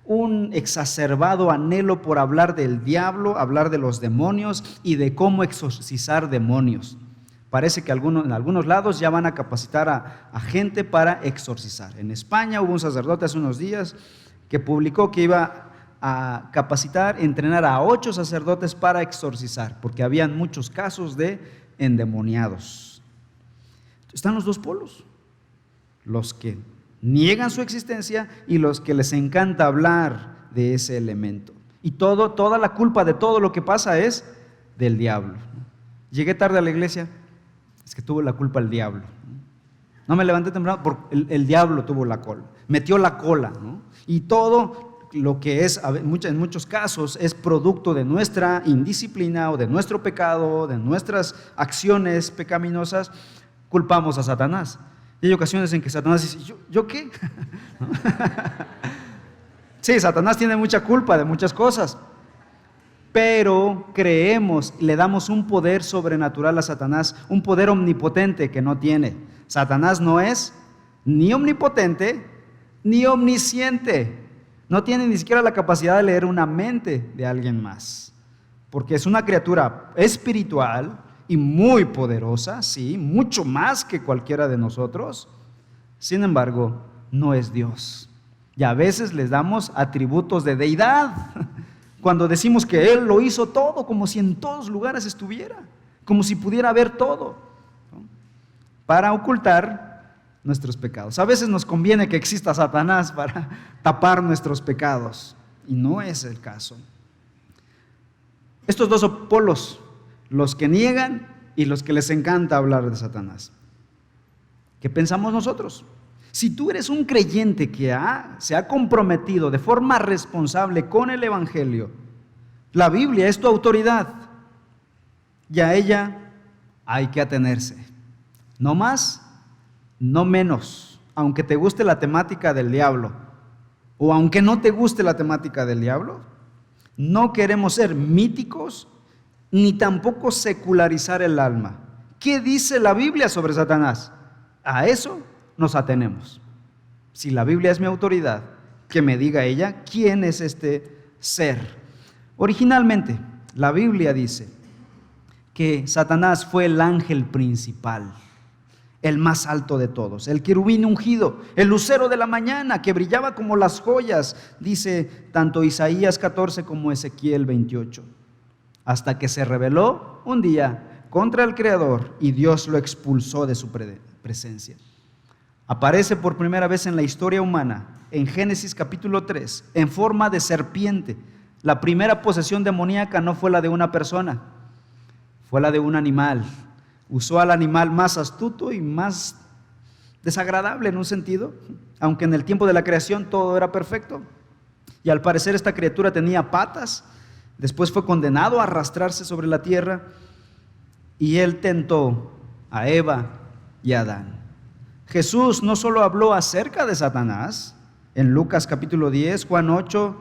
un exacerbado anhelo por hablar del diablo, hablar de los demonios y de cómo exorcizar demonios. Parece que en algunos lados ya van a capacitar a gente para exorcizar. En España hubo un sacerdote hace unos días que publicó que iba a capacitar, entrenar a 8 sacerdotes para exorcizar, porque habían muchos casos de endemoniados. Están los dos polos, los que niegan su existencia y los que les encanta hablar de ese elemento. Y toda la culpa de todo lo que pasa es del diablo. Llegué tarde a la iglesia, es que tuvo la culpa el diablo. No me levanté temprano porque el diablo tuvo la cola, metió la cola, ¿no? Y todo lo que es, en muchos casos, es producto de nuestra indisciplina o de nuestro pecado, de nuestras acciones pecaminosas, culpamos a Satanás. Y hay ocasiones en que Satanás dice, ¿yo qué? Sí, Satanás tiene mucha culpa de muchas cosas, pero creemos, le damos un poder sobrenatural a Satanás, un poder omnipotente que no tiene. Satanás no es ni omnipotente ni omnisciente. No tiene ni siquiera la capacidad de leer una mente de alguien más, porque es una criatura espiritual y muy poderosa, sí, mucho más que cualquiera de nosotros. Sin embargo, no es Dios. Y a veces les damos atributos de deidad, cuando decimos que Él lo hizo todo, como si en todos lugares estuviera, como si pudiera ver todo, ¿no? Para ocultar nuestros pecados. A veces nos conviene que exista Satanás para tapar nuestros pecados, y no es el caso. Estos dos polos, los que niegan y los que les encanta hablar de Satanás. ¿Qué pensamos nosotros? Si tú eres un creyente que se ha comprometido de forma responsable con el Evangelio, la Biblia es tu autoridad y a ella hay que atenerse. No más, no menos, aunque te guste la temática del diablo o aunque no te guste la temática del diablo. No queremos ser míticos ni tampoco secularizar el alma. ¿Qué dice la Biblia sobre Satanás? A eso nos atenemos. Si la Biblia es mi autoridad, que me diga ella quién es este ser. Originalmente, la Biblia dice que Satanás fue el ángel principal, el más alto de todos, el querubín ungido, el lucero de la mañana que brillaba como las joyas, dice tanto Isaías 14 como Ezequiel 28, hasta que se rebeló un día contra el Creador y Dios lo expulsó de su presencia. Aparece por primera vez en la historia humana, en Génesis capítulo 3, en forma de serpiente. La primera posesión demoníaca no fue la de una persona, fue la de un animal. Usó al animal más astuto y más desagradable en un sentido, aunque en el tiempo de la creación todo era perfecto. Y al parecer esta criatura tenía patas, después fue condenado a arrastrarse sobre la tierra y él tentó a Eva y a Adán. Jesús no solo habló acerca de Satanás, en Lucas capítulo 10, Juan 8,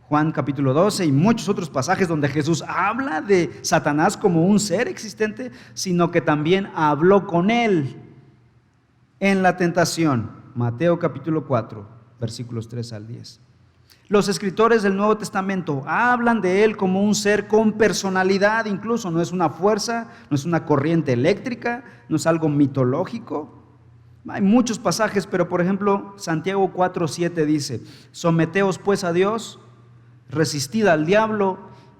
Juan capítulo 12 y muchos otros pasajes donde Jesús habla de Satanás como un ser existente, sino que también habló con él en la tentación. Mateo capítulo 4, versículos 3 al 10. Los escritores del Nuevo Testamento hablan de él como un ser con personalidad, incluso no es una fuerza, no es una corriente eléctrica, no es algo mitológico. Hay muchos pasajes, pero por ejemplo Santiago 4:7 dice: someteos pues a Dios, resistid al diablo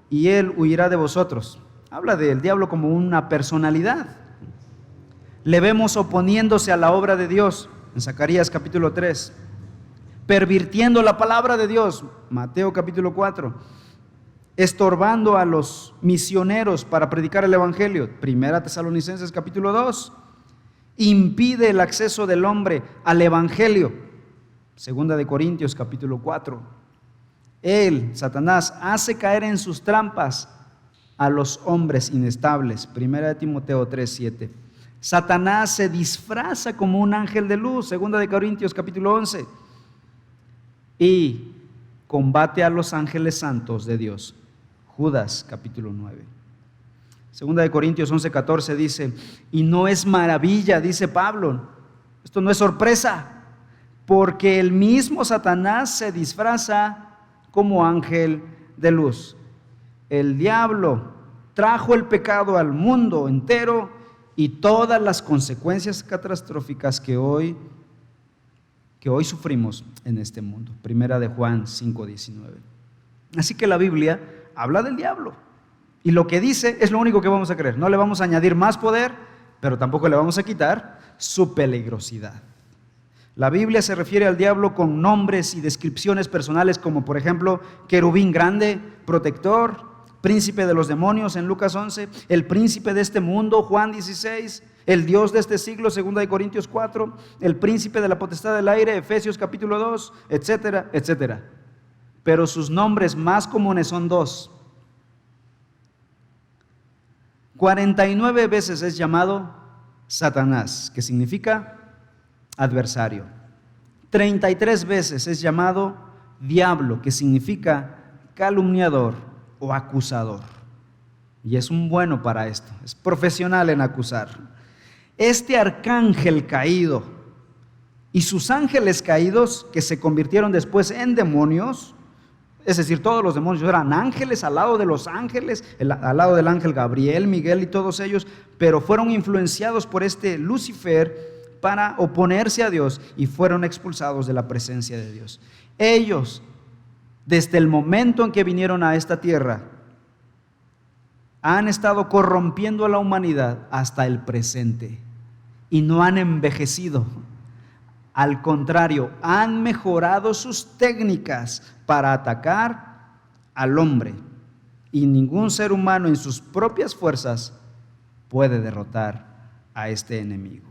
y él huirá de vosotros. Habla del diablo como una personalidad. Le vemos oponiéndose a la obra de Dios en Zacarías capítulo 3, pervirtiendo la palabra de Dios, Mateo capítulo 4, estorbando a los misioneros para predicar el evangelio, Primera Tesalonicenses capítulo 2, impide el acceso del hombre al evangelio, Segunda de Corintios capítulo 4. Él, Satanás, hace caer en sus trampas a los hombres inestables, Primera de Timoteo 3:7. Satanás se disfraza como un ángel de luz, Segunda de Corintios capítulo 11, y combate a los ángeles santos de Dios, Judas capítulo 9. Segunda de Corintios 11:14 dice: y no es maravilla, dice Pablo, Esto no es sorpresa, porque el mismo Satanás se disfraza como ángel de luz. El diablo trajo el pecado al mundo entero y todas las consecuencias catastróficas que hoy sufrimos en este mundo. Primera de Juan 5:19. Así que la Biblia habla del diablo y lo que dice es lo único que vamos a creer. No le vamos a añadir más poder, pero tampoco le vamos a quitar su peligrosidad. La Biblia se refiere al diablo con nombres y descripciones personales como por ejemplo querubín grande, protector, príncipe de los demonios en Lucas 11, el príncipe de este mundo, Juan 16, el Dios de este siglo, 2 Corintios 4, el príncipe de la potestad del aire, Efesios capítulo 2, etcétera, etcétera. Pero sus nombres más comunes son dos. 49 veces es llamado Satanás, que significa adversario. 33 veces es llamado diablo, que significa calumniador o acusador. Y es un bueno para esto, es profesional en acusar. Este arcángel caído y sus ángeles caídos, que se convirtieron después en demonios, es decir, todos los demonios eran ángeles al lado de los ángeles, al lado del ángel Gabriel, Miguel y todos ellos, pero fueron influenciados por este Lucifer para oponerse a Dios y fueron expulsados de la presencia de Dios. Ellos, desde el momento en que vinieron a esta tierra, han estado corrompiendo a la humanidad hasta el presente y no han envejecido. Al contrario, han mejorado sus técnicas para atacar al hombre y ningún ser humano en sus propias fuerzas puede derrotar a este enemigo.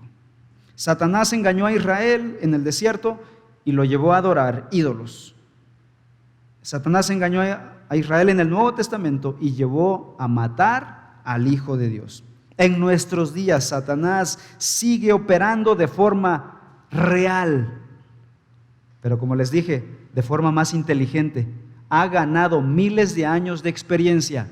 Satanás engañó a Israel en el desierto y lo llevó a adorar ídolos. Satanás engañó a Israel en el Nuevo Testamento y llevó a matar al Hijo de Dios. En nuestros días, Satanás sigue operando de forma real, pero como les dije, de forma más inteligente. Ha ganado miles de años de experiencia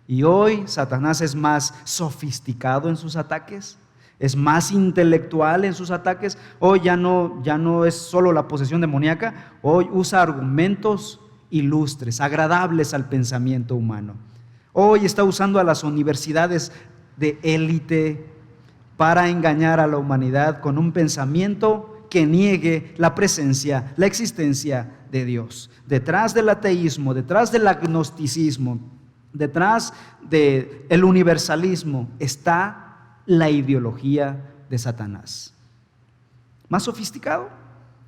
y hoy Satanás es más sofisticado en sus ataques, es más intelectual en sus ataques. Hoy ya no es solo la posesión demoníaca, hoy usa argumentos ilustres, agradables al pensamiento humano. Hoy está usando a las universidades de élite para engañar a la humanidad con un pensamiento que niegue la presencia, la existencia de Dios. Detrás del ateísmo, detrás del agnosticismo, detrás del universalismo está la ideología de Satanás. Más sofisticado,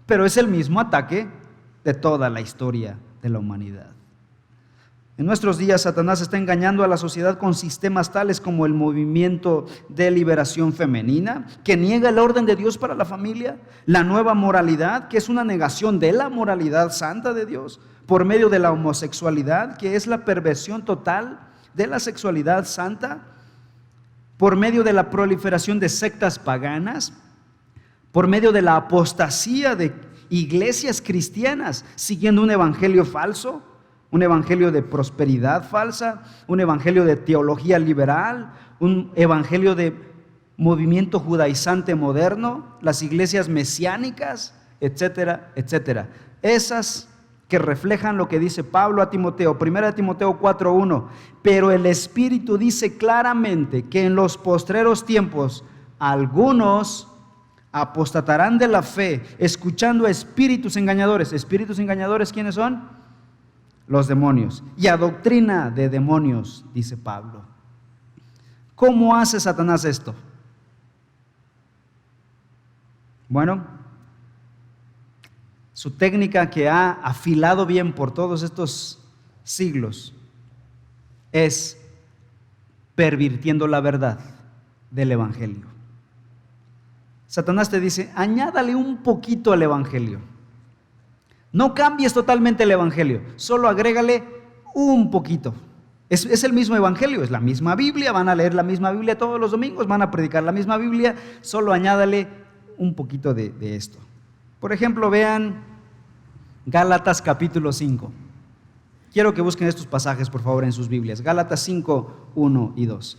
pero es el mismo ataque de toda la historia de la humanidad. En nuestros días, Satanás está engañando a la sociedad con sistemas tales como el movimiento de liberación femenina, que niega el orden de Dios para la familia, la nueva moralidad, que es una negación de la moralidad santa de Dios, por medio de la homosexualidad, que es la perversión total de la sexualidad santa, por medio de la proliferación de sectas paganas, por medio de la apostasía de iglesias cristianas, siguiendo un evangelio falso, un evangelio de prosperidad falsa, un evangelio de teología liberal, un evangelio de movimiento judaizante moderno, las iglesias mesiánicas, etcétera, etcétera. Esas que reflejan lo que dice Pablo a Timoteo, 1 Timoteo 4:1, pero el Espíritu dice claramente que en los postreros tiempos algunos apostatarán de la fe, escuchando a espíritus engañadores. ¿Espíritus engañadores quiénes son? Los demonios, y a doctrina de demonios, dice Pablo. ¿Cómo hace Satanás esto? Bueno, su técnica que ha afilado bien por todos estos siglos es pervirtiendo la verdad del evangelio. Satanás te dice, añádale un poquito al evangelio. No cambies totalmente el evangelio, solo agrégale un poquito. Es el mismo evangelio, es la misma Biblia, van a leer la misma Biblia todos los domingos, van a predicar la misma Biblia, solo añádale un poquito de esto. Por ejemplo, vean Gálatas capítulo 5. Quiero que busquen estos pasajes, por favor, en sus Biblias. Gálatas 5, 1 y 2.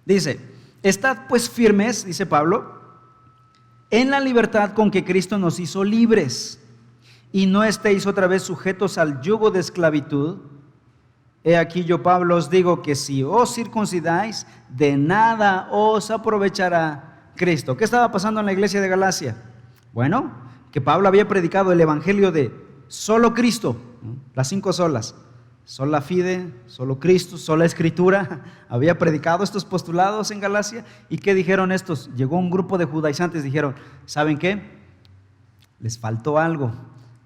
Dice, Estad pues firmes, dice Pablo, en la libertad con que Cristo nos hizo libres, y no estéis otra vez sujetos al yugo de esclavitud. He aquí yo, Pablo, os digo que si os circuncidáis, de nada os aprovechará Cristo. ¿Qué estaba pasando en la iglesia de Galacia? Bueno, que Pablo había predicado el evangelio de solo Cristo, las 5 solas, sola fide, solo Cristo, sola escritura. Había predicado estos postulados en Galacia. ¿Y qué dijeron estos? Llegó un grupo de judaizantes, dijeron, ¿saben qué? Les faltó algo.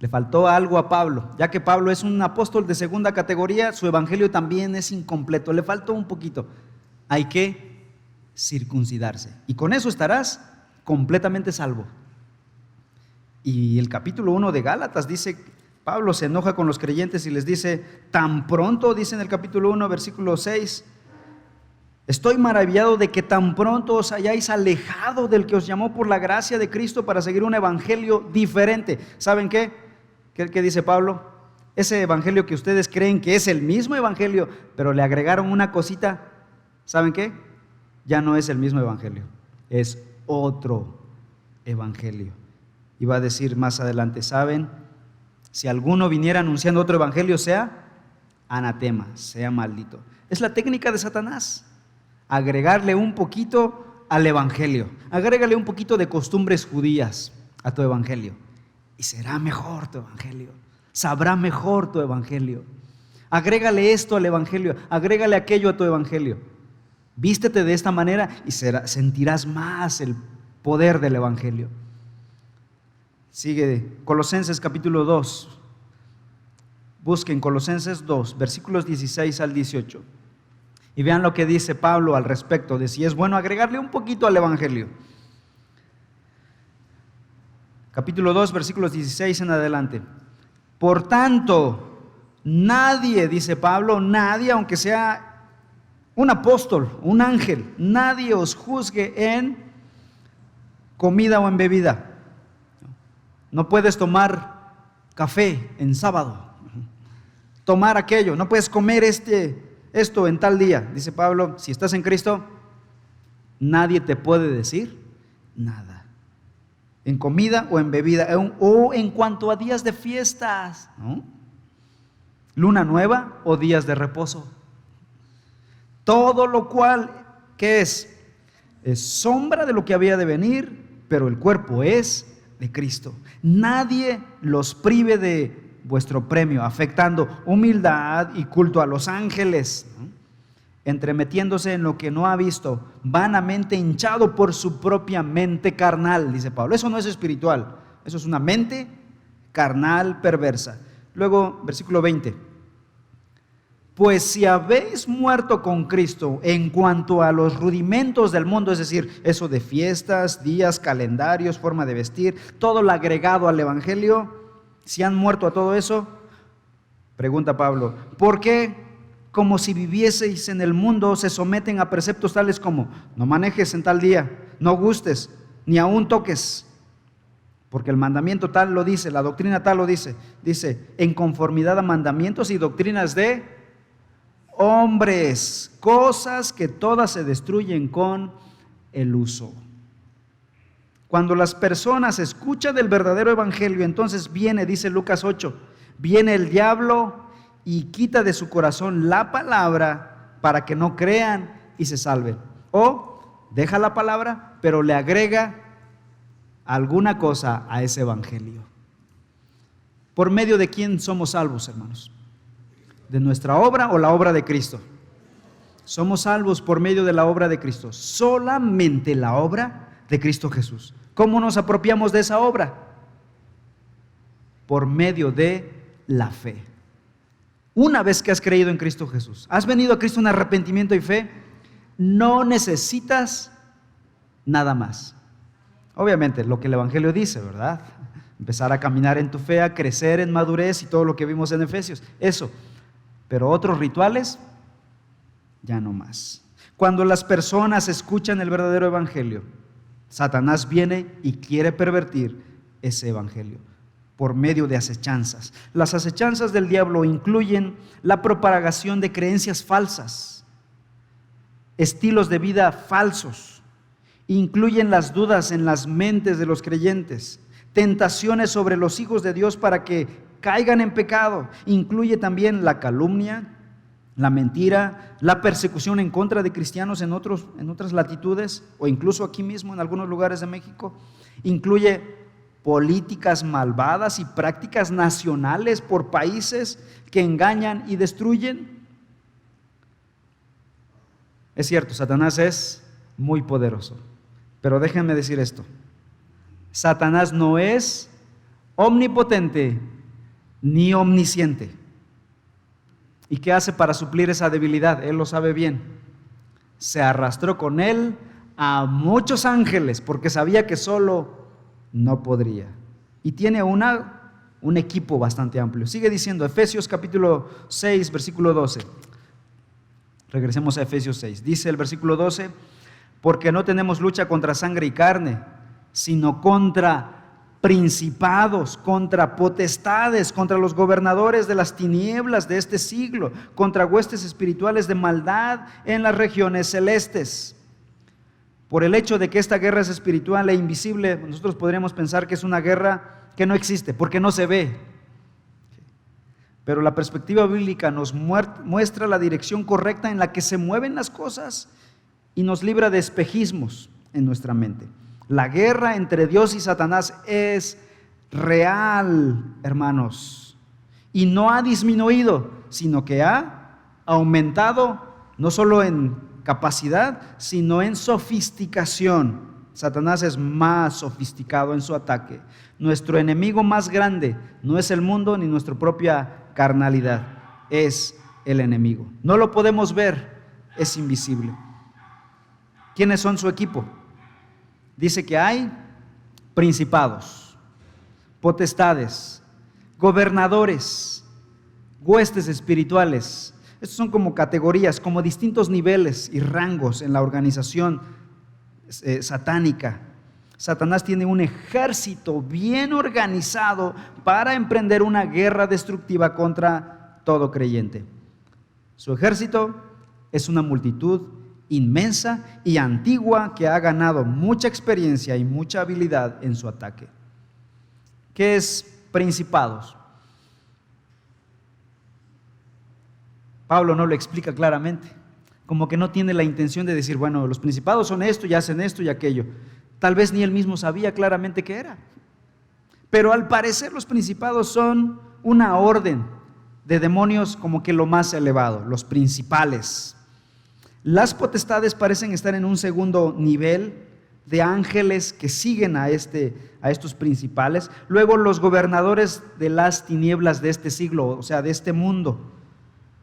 Le faltó algo a Pablo, ya que Pablo es un apóstol de segunda categoría, su evangelio también es incompleto, le faltó un poquito. Hay que circuncidarse y con eso estarás completamente salvo. Y el capítulo 1 de Gálatas dice, Pablo se enoja con los creyentes y les dice, tan pronto, dice en el capítulo 1, versículo 6, estoy maravillado de que tan pronto os hayáis alejado del que os llamó por la gracia de Cristo para seguir un evangelio diferente. ¿Saben qué? ¿Qué dice Pablo? Ese evangelio que ustedes creen que es el mismo evangelio, pero le agregaron una cosita, ¿saben qué? Ya no es el mismo evangelio, es otro evangelio. Y va a decir más adelante, ¿saben? Si alguno viniera anunciando otro evangelio, sea anatema, sea maldito. Es la técnica de Satanás, agregarle un poquito al evangelio, agrégale un poquito de costumbres judías a tu evangelio. Y será mejor tu evangelio, sabrá mejor tu evangelio. Agrégale esto al evangelio, agrégale aquello a tu evangelio. Vístete de esta manera y sentirás más el poder del evangelio. Sigue Colosenses capítulo 2. Busquen Colosenses 2, versículos 16 al 18. Y vean lo que dice Pablo al respecto de si es bueno agregarle un poquito al evangelio. Capítulo 2, versículos 16 en adelante. Por tanto, nadie, dice Pablo, nadie, aunque sea un apóstol, un ángel, nadie os juzgue en comida o en bebida. No puedes tomar café en sábado, tomar aquello, no puedes comer esto en tal día. Dice Pablo, si estás en Cristo, nadie te puede decir nada. En comida o en bebida, o en cuanto a días de fiestas, ¿no? Luna nueva o días de reposo. Todo lo cual, ¿qué es? Es sombra de lo que había de venir, pero el cuerpo es de Cristo. Nadie los prive de vuestro premio, afectando humildad y culto a los ángeles, ¿no? Entremetiéndose en lo que no ha visto, vanamente hinchado por su propia mente carnal, dice Pablo. Eso no es espiritual, eso es una mente carnal perversa. Luego, versículo 20. Pues si habéis muerto con Cristo en cuanto a los rudimentos del mundo, es decir, eso de fiestas, días, calendarios, forma de vestir, todo lo agregado al evangelio, si han muerto a todo eso, pregunta Pablo, ¿por qué? Como si vivieseis en el mundo, se someten a preceptos tales como no manejes en tal día, no gustes, ni aún toques, porque el mandamiento tal lo dice, la doctrina tal lo dice, en conformidad a mandamientos y doctrinas de hombres, cosas que todas se destruyen con el uso. Cuando las personas escuchan del verdadero evangelio, entonces viene, dice Lucas 8, viene el diablo y quita de su corazón la palabra para que no crean y se salven. O deja la palabra, pero le agrega alguna cosa a ese evangelio. ¿Por medio de quién somos salvos, hermanos? ¿De nuestra obra o la obra de Cristo? Somos salvos por medio de la obra de Cristo, solamente la obra de Cristo Jesús. ¿Cómo nos apropiamos de esa obra? Por medio de la fe. Una vez que has creído en Cristo Jesús, has venido a Cristo en arrepentimiento y fe, no necesitas nada más. Obviamente, lo que el Evangelio dice, ¿verdad? Empezar a caminar en tu fe, a crecer en madurez y todo lo que vimos en Efesios, eso. Pero otros rituales, ya no más. Cuando las personas escuchan el verdadero Evangelio, Satanás viene y quiere pervertir ese Evangelio por medio de acechanzas. Las acechanzas del diablo incluyen la propagación de creencias falsas, estilos de vida falsos, incluyen las dudas en las mentes de los creyentes, tentaciones sobre los hijos de Dios para que caigan en pecado, incluye también la calumnia, la mentira, la persecución en contra de cristianos en otras latitudes o incluso aquí mismo en algunos lugares de México. Incluye políticas malvadas y prácticas nacionales por países que engañan y destruyen. Es cierto, Satanás es muy poderoso, pero déjenme decir esto: Satanás no es omnipotente ni omnisciente. ¿Y qué hace para suplir esa debilidad? Él lo sabe bien. Se arrastró con él a muchos ángeles porque sabía que solo no podría. Y tiene un equipo bastante amplio. Sigue diciendo Efesios capítulo 6, versículo 12. Regresemos a Efesios 6. Dice el versículo 12: porque no tenemos lucha contra sangre y carne, sino contra principados, contra potestades, contra los gobernadores de las tinieblas de este siglo, contra huestes espirituales de maldad en las regiones celestes. Por el hecho de que esta guerra es espiritual e invisible, nosotros podríamos pensar que es una guerra que no existe, porque no se ve. Pero la perspectiva bíblica nos muestra la dirección correcta en la que se mueven las cosas y nos libra de espejismos en nuestra mente. La guerra entre Dios y Satanás es real, hermanos, y no ha disminuido, sino que ha aumentado no solo en capacidad, sino en sofisticación. Satanás es más sofisticado en su ataque. Nuestro enemigo más grande no es el mundo ni nuestra propia carnalidad, es el enemigo. No lo podemos ver, es invisible. ¿Quiénes son su equipo? Dice que hay principados, potestades, gobernadores, huestes espirituales. Estos son como categorías, como distintos niveles y rangos en la organización satánica. Satanás tiene un ejército bien organizado para emprender una guerra destructiva contra todo creyente. Su ejército es una multitud inmensa y antigua que ha ganado mucha experiencia y mucha habilidad en su ataque. ¿Qué es principados? Pablo no lo explica claramente, como que no tiene la intención de decir, bueno, los principados son esto y hacen esto y aquello. Tal vez ni él mismo sabía claramente qué era. Pero al parecer los principados son una orden de demonios como que lo más elevado, los principales. Las potestades parecen estar en un segundo nivel de ángeles que siguen a estos principales. Luego los gobernadores de las tinieblas de este siglo, o sea, de este mundo,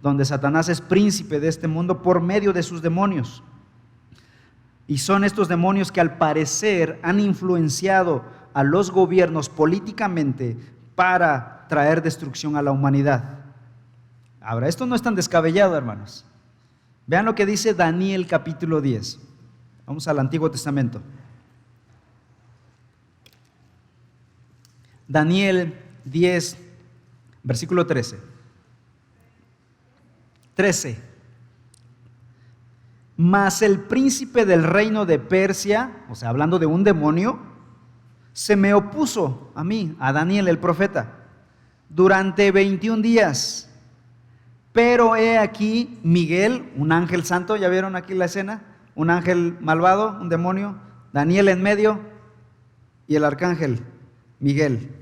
donde Satanás es príncipe de este mundo por medio de sus demonios. Y son estos demonios que al parecer han influenciado a los gobiernos políticamente para traer destrucción a la humanidad. Ahora, esto no es tan descabellado, hermanos. Vean lo que dice Daniel capítulo 10. Vamos al Antiguo Testamento. Daniel 10, versículo 13. 13. Mas el príncipe del reino de Persia, o sea, hablando de un demonio, se me opuso a mí, a Daniel el profeta, durante 21 días. Pero he aquí Miguel, un ángel santo, ¿ya vieron aquí la escena? Un ángel malvado, un demonio, Daniel en medio y el arcángel Miguel,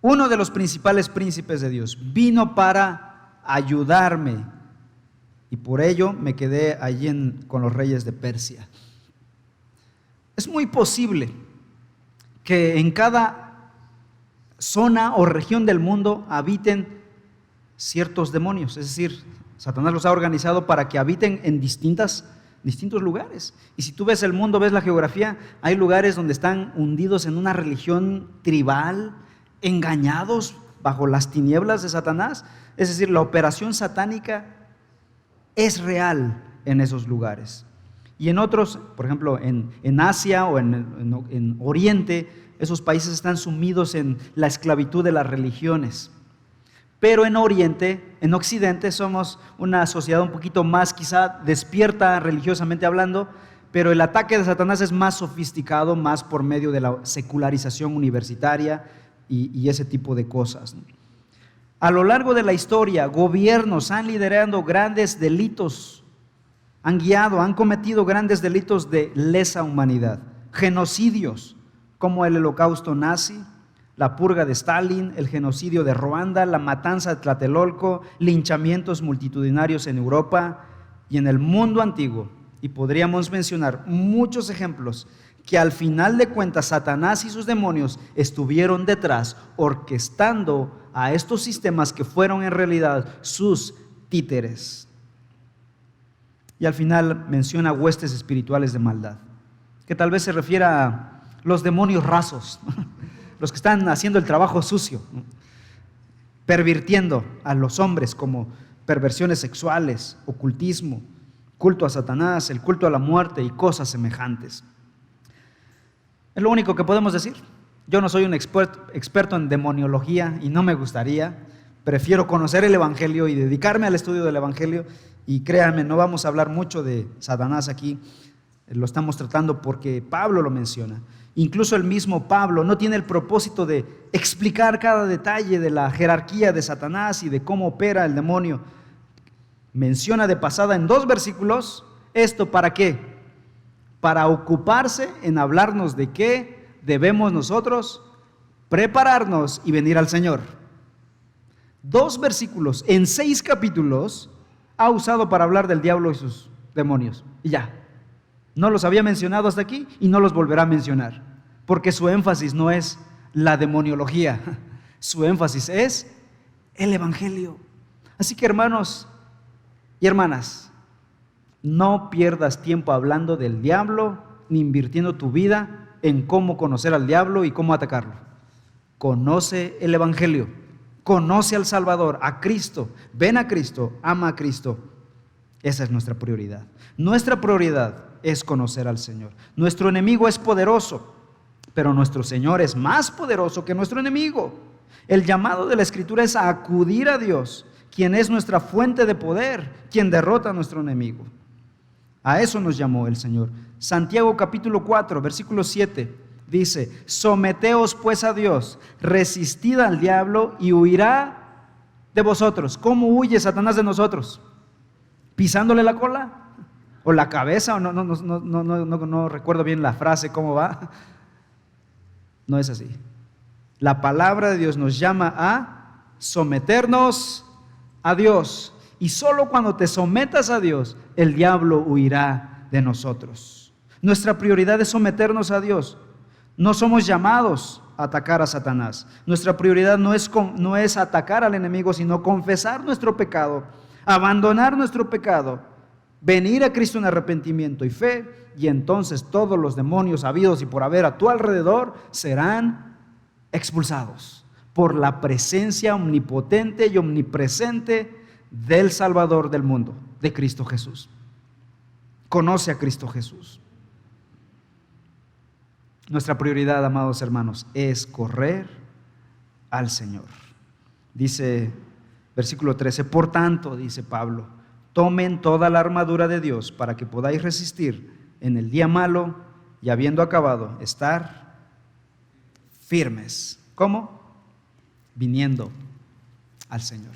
uno de los principales príncipes de Dios, vino para ayudarme y por ello me quedé allí con los reyes de Persia. Es muy posible que en cada zona o región del mundo habiten ciertos demonios, es decir, Satanás los ha organizado para que habiten en distintos lugares. Y si tú ves el mundo, ves la geografía, hay lugares donde están hundidos en una religión tribal, engañados bajo las tinieblas de Satanás. Es decir, la operación satánica es real en esos lugares. Y en otros, por ejemplo, en Asia o en Oriente, esos países están sumidos en la esclavitud de las religiones. Pero en Oriente, en Occidente, somos una sociedad un poquito más quizá despierta religiosamente hablando, pero el ataque de Satanás es más sofisticado, más por medio de la secularización universitaria y ese tipo de cosas. A lo largo de la historia, gobiernos han liderado grandes delitos, han guiado, han cometido grandes delitos de lesa humanidad, genocidios como el holocausto nazi, la purga de Stalin, el genocidio de Ruanda, la matanza de Tlatelolco, linchamientos multitudinarios en Europa y en el mundo antiguo. Y podríamos mencionar muchos ejemplos que al final de cuentas Satanás y sus demonios estuvieron detrás, orquestando a estos sistemas que fueron en realidad sus títeres. Y al final menciona huestes espirituales de maldad, que tal vez se refiera a los demonios rasos, los que están haciendo el trabajo sucio, pervirtiendo a los hombres como perversiones sexuales, ocultismo, culto a Satanás, el culto a la muerte y cosas semejantes. Es lo único que podemos decir. Yo no soy un experto en demoniología y no me gustaría. Prefiero conocer el Evangelio y dedicarme al estudio del Evangelio. Y créanme, no vamos a hablar mucho de Satanás aquí. Lo estamos tratando porque Pablo lo menciona. Incluso el mismo Pablo no tiene el propósito de explicar cada detalle de la jerarquía de Satanás y de cómo opera el demonio. Menciona de pasada en 2 versículos esto. ¿Para qué? Para ocuparse en hablarnos de qué debemos nosotros prepararnos y venir al Señor. 2 versículos en 6 capítulos ha usado para hablar del diablo y sus demonios. Y ya. No los había mencionado hasta aquí y no los volverá a mencionar, porque su énfasis no es la demoniología, su énfasis es el Evangelio. Así que hermanos y hermanas, no pierdas tiempo hablando del diablo ni invirtiendo tu vida en cómo conocer al diablo y cómo atacarlo. Conoce el Evangelio, conoce al Salvador, a Cristo, ven a Cristo, ama a Cristo. Esa es nuestra prioridad. Nuestra prioridad es conocer al Señor. Nuestro enemigo es poderoso, pero nuestro Señor es más poderoso que nuestro enemigo. El llamado de la Escritura es a acudir a Dios, quien es nuestra fuente de poder, quien derrota a nuestro enemigo. A eso nos llamó el Señor. Santiago capítulo 4, versículo 7 dice: someteos pues a Dios, resistid al diablo y huirá de vosotros. ¿Cómo huye Satanás de nosotros? ¿Pisándole la cola? ¿O la cabeza? No recuerdo bien la frase, cómo va. No es así. La palabra de Dios nos llama a someternos a Dios. Y solo cuando te sometas a Dios, el diablo huirá de nosotros. Nuestra prioridad es someternos a Dios. No somos llamados a atacar a Satanás. Nuestra prioridad no es atacar al enemigo, sino confesar nuestro pecado, abandonar nuestro pecado, venir a Cristo en arrepentimiento y fe, y entonces todos los demonios habidos y por haber a tu alrededor serán expulsados por la presencia omnipotente y omnipresente del Salvador del mundo, de Cristo Jesús. Conoce a Cristo Jesús. Nuestra prioridad, amados hermanos, es correr al Señor. Dice versículo 13, por tanto, dice Pablo, tomen toda la armadura de Dios para que podáis resistir en el día malo y habiendo acabado, estar firmes. ¿Cómo? Viniendo al Señor,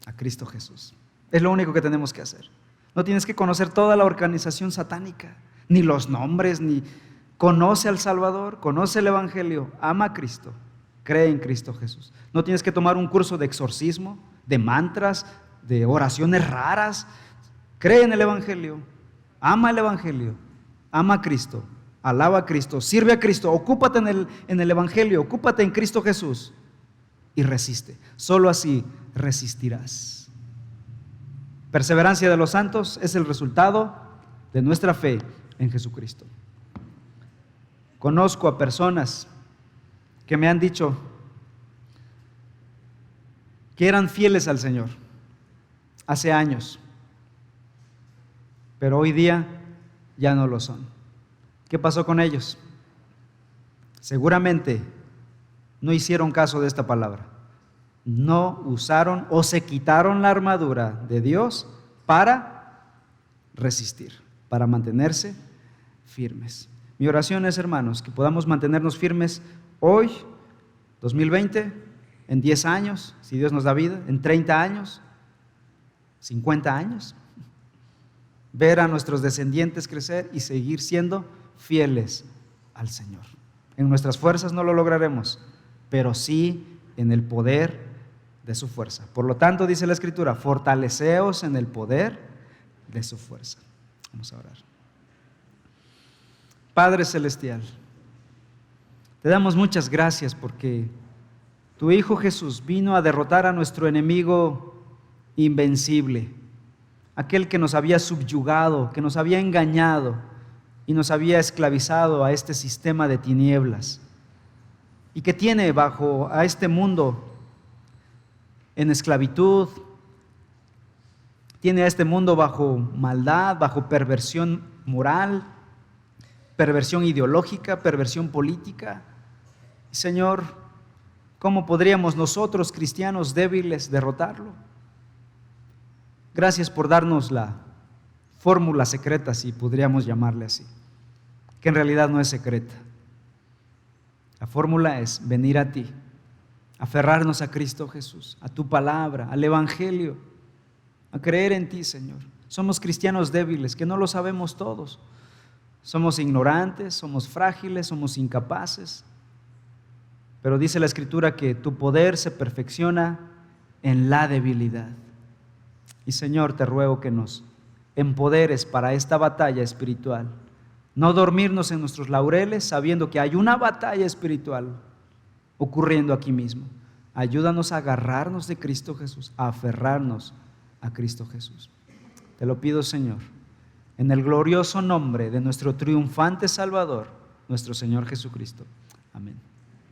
a Cristo Jesús. Es lo único que tenemos que hacer. No tienes que conocer toda la organización satánica, ni los nombres, ni... Conoce al Salvador, conoce el Evangelio, ama a Cristo, cree en Cristo Jesús. No tienes que tomar un curso de exorcismo, de mantras, de oraciones raras. Cree en el Evangelio, ama el Evangelio, ama a Cristo, alaba a Cristo, sirve a Cristo, ocúpate en el Evangelio, ocúpate en Cristo Jesús y resiste. Solo así resistirás. Perseverancia de los santos es el resultado de nuestra fe en Jesucristo. Conozco a personas que me han dicho que eran fieles al Señor hace años, pero hoy día ya no lo son. ¿Qué pasó con ellos? Seguramente no hicieron caso de esta palabra. no usaron o se quitaron la armadura de Dios para resistir, para mantenerse firmes. Mi oración es, hermanos, que podamos mantenernos firmes hoy, 2020, en 10 años, si Dios nos da vida, en 30 años, 50 años, ver a nuestros descendientes crecer y seguir siendo fieles al Señor. En nuestras fuerzas no lo lograremos, pero sí en el poder de su fuerza. Por lo tanto, dice la Escritura, fortaleceos en el poder de su fuerza. Vamos a orar. Padre Celestial, te damos muchas gracias porque tu Hijo Jesús vino a derrotar a nuestro enemigo invencible, aquel que nos había subyugado, que nos había engañado y nos había esclavizado a este sistema de tinieblas y que tiene a este mundo en esclavitud, tiene a este mundo bajo maldad, bajo perversión moral, perversión ideológica, perversión política. Señor, ¿cómo podríamos nosotros, cristianos débiles, derrotarlo? Gracias por darnos la fórmula secreta, si podríamos llamarle así, que en realidad no es secreta. La fórmula es venir a ti, aferrarnos a Cristo Jesús, a tu palabra, al Evangelio, a creer en ti, Señor. Somos cristianos débiles, que no lo sabemos todos. Somos ignorantes, somos frágiles, somos incapaces. Pero dice la Escritura que tu poder se perfecciona en la debilidad. Y Señor, te ruego que nos empoderes para esta batalla espiritual. No dormirnos en nuestros laureles sabiendo que hay una batalla espiritual ocurriendo aquí mismo. Ayúdanos a agarrarnos de Cristo Jesús, a aferrarnos a Cristo Jesús. Te lo pido, Señor, en el glorioso nombre de nuestro triunfante Salvador, nuestro Señor Jesucristo. Amén.